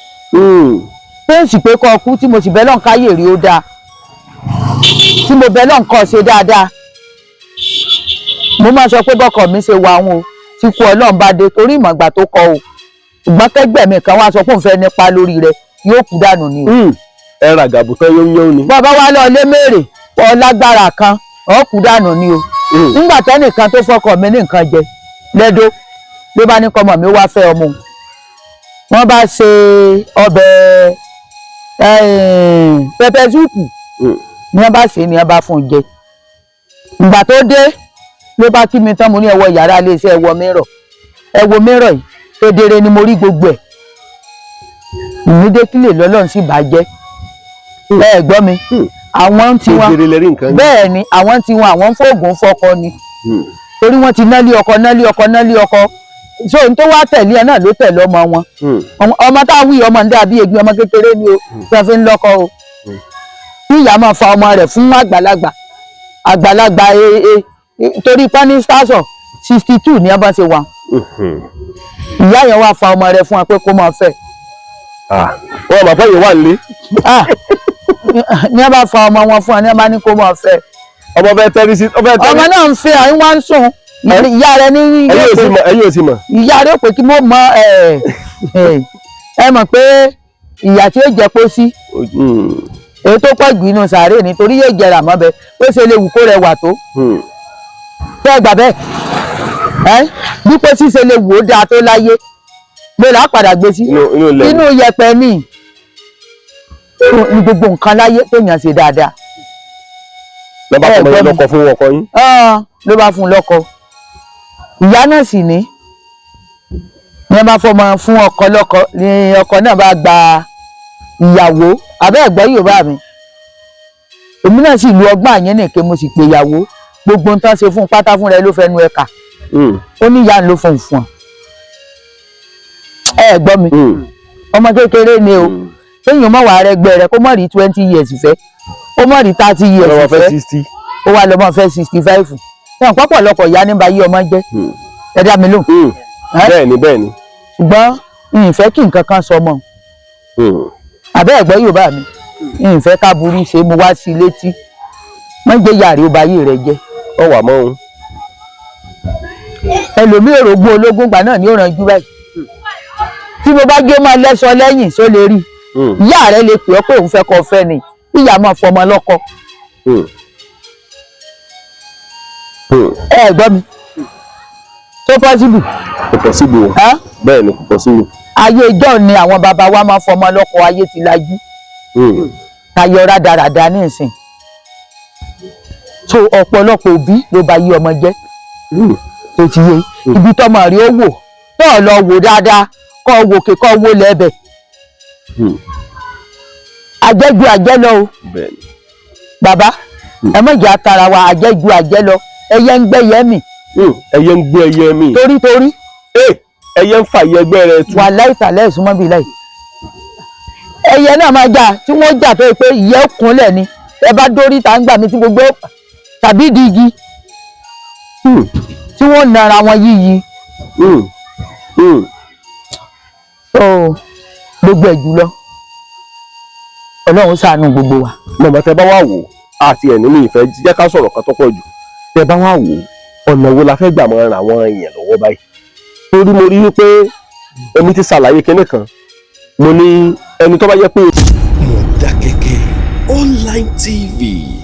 fẹ́ǹsì pé kọ́ ọkú tí mo sì bẹ́ lọ́n káyè rí ó dáa tí mo bẹ́ lọ́n kọ́ ṣe dáadáa mo máa sọ pé bọ́kọ̀ mi ṣe wà wọn o tí kú ọlọ́run bá dé torí ìmọ̀gbà tó kọ o ṣùgbọ́n kẹgbẹ́ mi kan wá sọ pé òun fẹ́ nípa lórí rẹ yóò kú dànù ni o. ẹ ra gàbùtọ́ yóò ni. bàbá wa lọ lé mèrè ọ lágbára kan ọ kú dànù ni o. nígbà tẹ́nìkan tó fọkọ mi ní nǹkan jẹ lẹ́dọ́ ló bá ní kọ́mọ mi wá fẹ́ ọmọ wọn bá ṣe ọbẹ̀ pẹpẹ súùpù ni wọn bá ṣe ni wọn bá fún un jẹ ìgbà tó dé ló bá kí mi tán mo ní ẹwọ yàrá iléeṣẹ́ ẹwọ mìíràn yìí kedere ni mo rí gbogbo ẹ̀ ìmúdékílè lọ́lọ́run sì bàjẹ́ ẹ gbọ́ mi àwọn tí wọn bẹ́ẹ̀ ni àwọn tí wọn àwọn fóògùn fọkọ ni torí wọ́n ti nálé ọkọ so n tó wá tẹ̀lé ẹ náà ló tẹ̀lé ọmọ wọn ọmọ tá a wí ọmọ ní dàbí egbin ọmọ kékeré ni o tí wọ́n fi ń lọ́kọ o tí ìyá máa fa ọmọ rẹ̀ fún àgbàlagbà torí pani station 62 ní abá ṣe wà ìyá yẹn wá fa ọmọ rẹ̀ fún wa pé kó máa fẹ́. wọn bàbá yìí wà nílé. ní abá fa ọmọ wọn fún wa ní abá ní kó máa fẹ́. ọmọ bẹ tẹ́rí sí. ọmọ náà ń fẹ́ àyín wá ń sùn ìyá rẹ̀ ní. ẹ̀yin ò sì mọ̀. ìyá rẹ̀ pé kí mo mọ ẹ mọ̀ pé ìyá tí ó jẹ kó sí èyí tó pọ̀ jù inú sàárè nítorí yóò jẹrà mọ́ bẹ ó ṣe lè wù kó rẹwà tó. fẹ́ gbà bẹ́ẹ̀ bí pé ṣíṣe lè wò ó dáa tó láyé gbèrà padà gbé sí inú yẹ̀pẹ̀ ní gbogbo nǹkan láyé téèyàn ṣe dáadáa. ló bá fún ọmọ lọ́kọ fún ọkọ yín. ló bá fún lọ́kọ ìyá náà sì ní wọ́n bá fọmọ fún ọkọ lọ́kọ ni ọkọ náà bá gba ìyàwó abẹ́ ẹ̀gbọ́n Yorùbá mi èmi náà sì lu ọgbọ́n àyẹn nìkan mo sì pè ìyàwó gbogbo nǹkan ṣe fún pátá fún rẹ ló fẹnu ẹ̀ka ó ní ìyá ló fún un ẹ gbọ́ mi ọmọ kékeré ni o téèyàn mọ̀ wà rẹgbẹ́ rẹ kó mọ̀ rí 20 years fẹ́ ó mọ̀ rí 30 years fẹ́ ó wà lọ́mọ fẹ́ 65 wọn pọ̀pọ̀lọpọ̀ ìyá nígbà yí ọmọ jẹ́ ẹ dá mi lóhùn. bẹ́ẹ̀ni ṣùgbọ́n ìfẹ́ kí nǹkan kan sọ mọ́ àbẹ́ ẹ̀gbọ́n Yorùbá mi ìfẹ́ ká burú ṣe mo wá sí létí wọ́n gbé yàrá ó bayé rẹ̀ jẹ́. ọ wà mọ́ òun. ẹlòmíì òrògbó ológun gbà náà ní òrànjú báyìí tí mo bá gé máa lẹ́sọ lẹ́yìn só lè rí ìyá rẹ̀ lè pè ọ́ pé òun fẹ́ kọ́ fẹ́ ni ìyá máa fọmọ lọ́kọ. ẹ gbọ́ mi tó pọ́sibù. kò pọ́sibù o bẹ́ẹ̀ ni kò pọ́sibù. ayé ìjọ ni àwọn bàbá wa máa fọmọ lọ́kọ ayé ti lajú tayọ rádaràda ní ìsìn so ọ̀pọ̀lọpọ̀ òbí ló bá yí ọmọ jẹ́ tó ti yé ibi tọmọ rí ó wò náà lọ wò dáadáa kọ́ wòkè kọ́ wò lẹ́bẹ̀ àjẹjù àjẹ lọ o bàbá ẹ mọ̀ ìjà tara wa àjẹjù àjẹ lọ ẹyẹ ń gbẹ́yẹ mì. ẹyẹ ń gbé ẹyẹ mì. torí. ẹyẹ ń fa ìyẹgbẹ́ rẹ tú. wà láìsàlẹ̀ ìsúnmọ́ bíi láì. ẹyẹ náà máa jà tí wọ́n jà tó yẹ pé ìyẹ́ kúnlẹ̀ ni ẹ bá dórí ta ń gbà mí tí gbogbo tàbí di igi tí wọ́n nara wọn yíyí. so gbogbo ẹ̀ jùlọ Ọlọ́run ṣàánú gbogbo wa. mọ̀mọ́ tẹ bá wà wò àti ẹ̀ nínú ìfẹ́ jẹ́ ká sọ̀rọ̀ kan tó pọ̀ jù tẹ bá wà wò ọ̀nà wo la fẹ́ gbà mọ́ ran àwọn èèyàn lọ́wọ́ báyìí. torí mo rí wípé èmi ti ṣàlàyé kinní kan mo ní ẹni tó bá yẹ pé. Modakeke Online TV.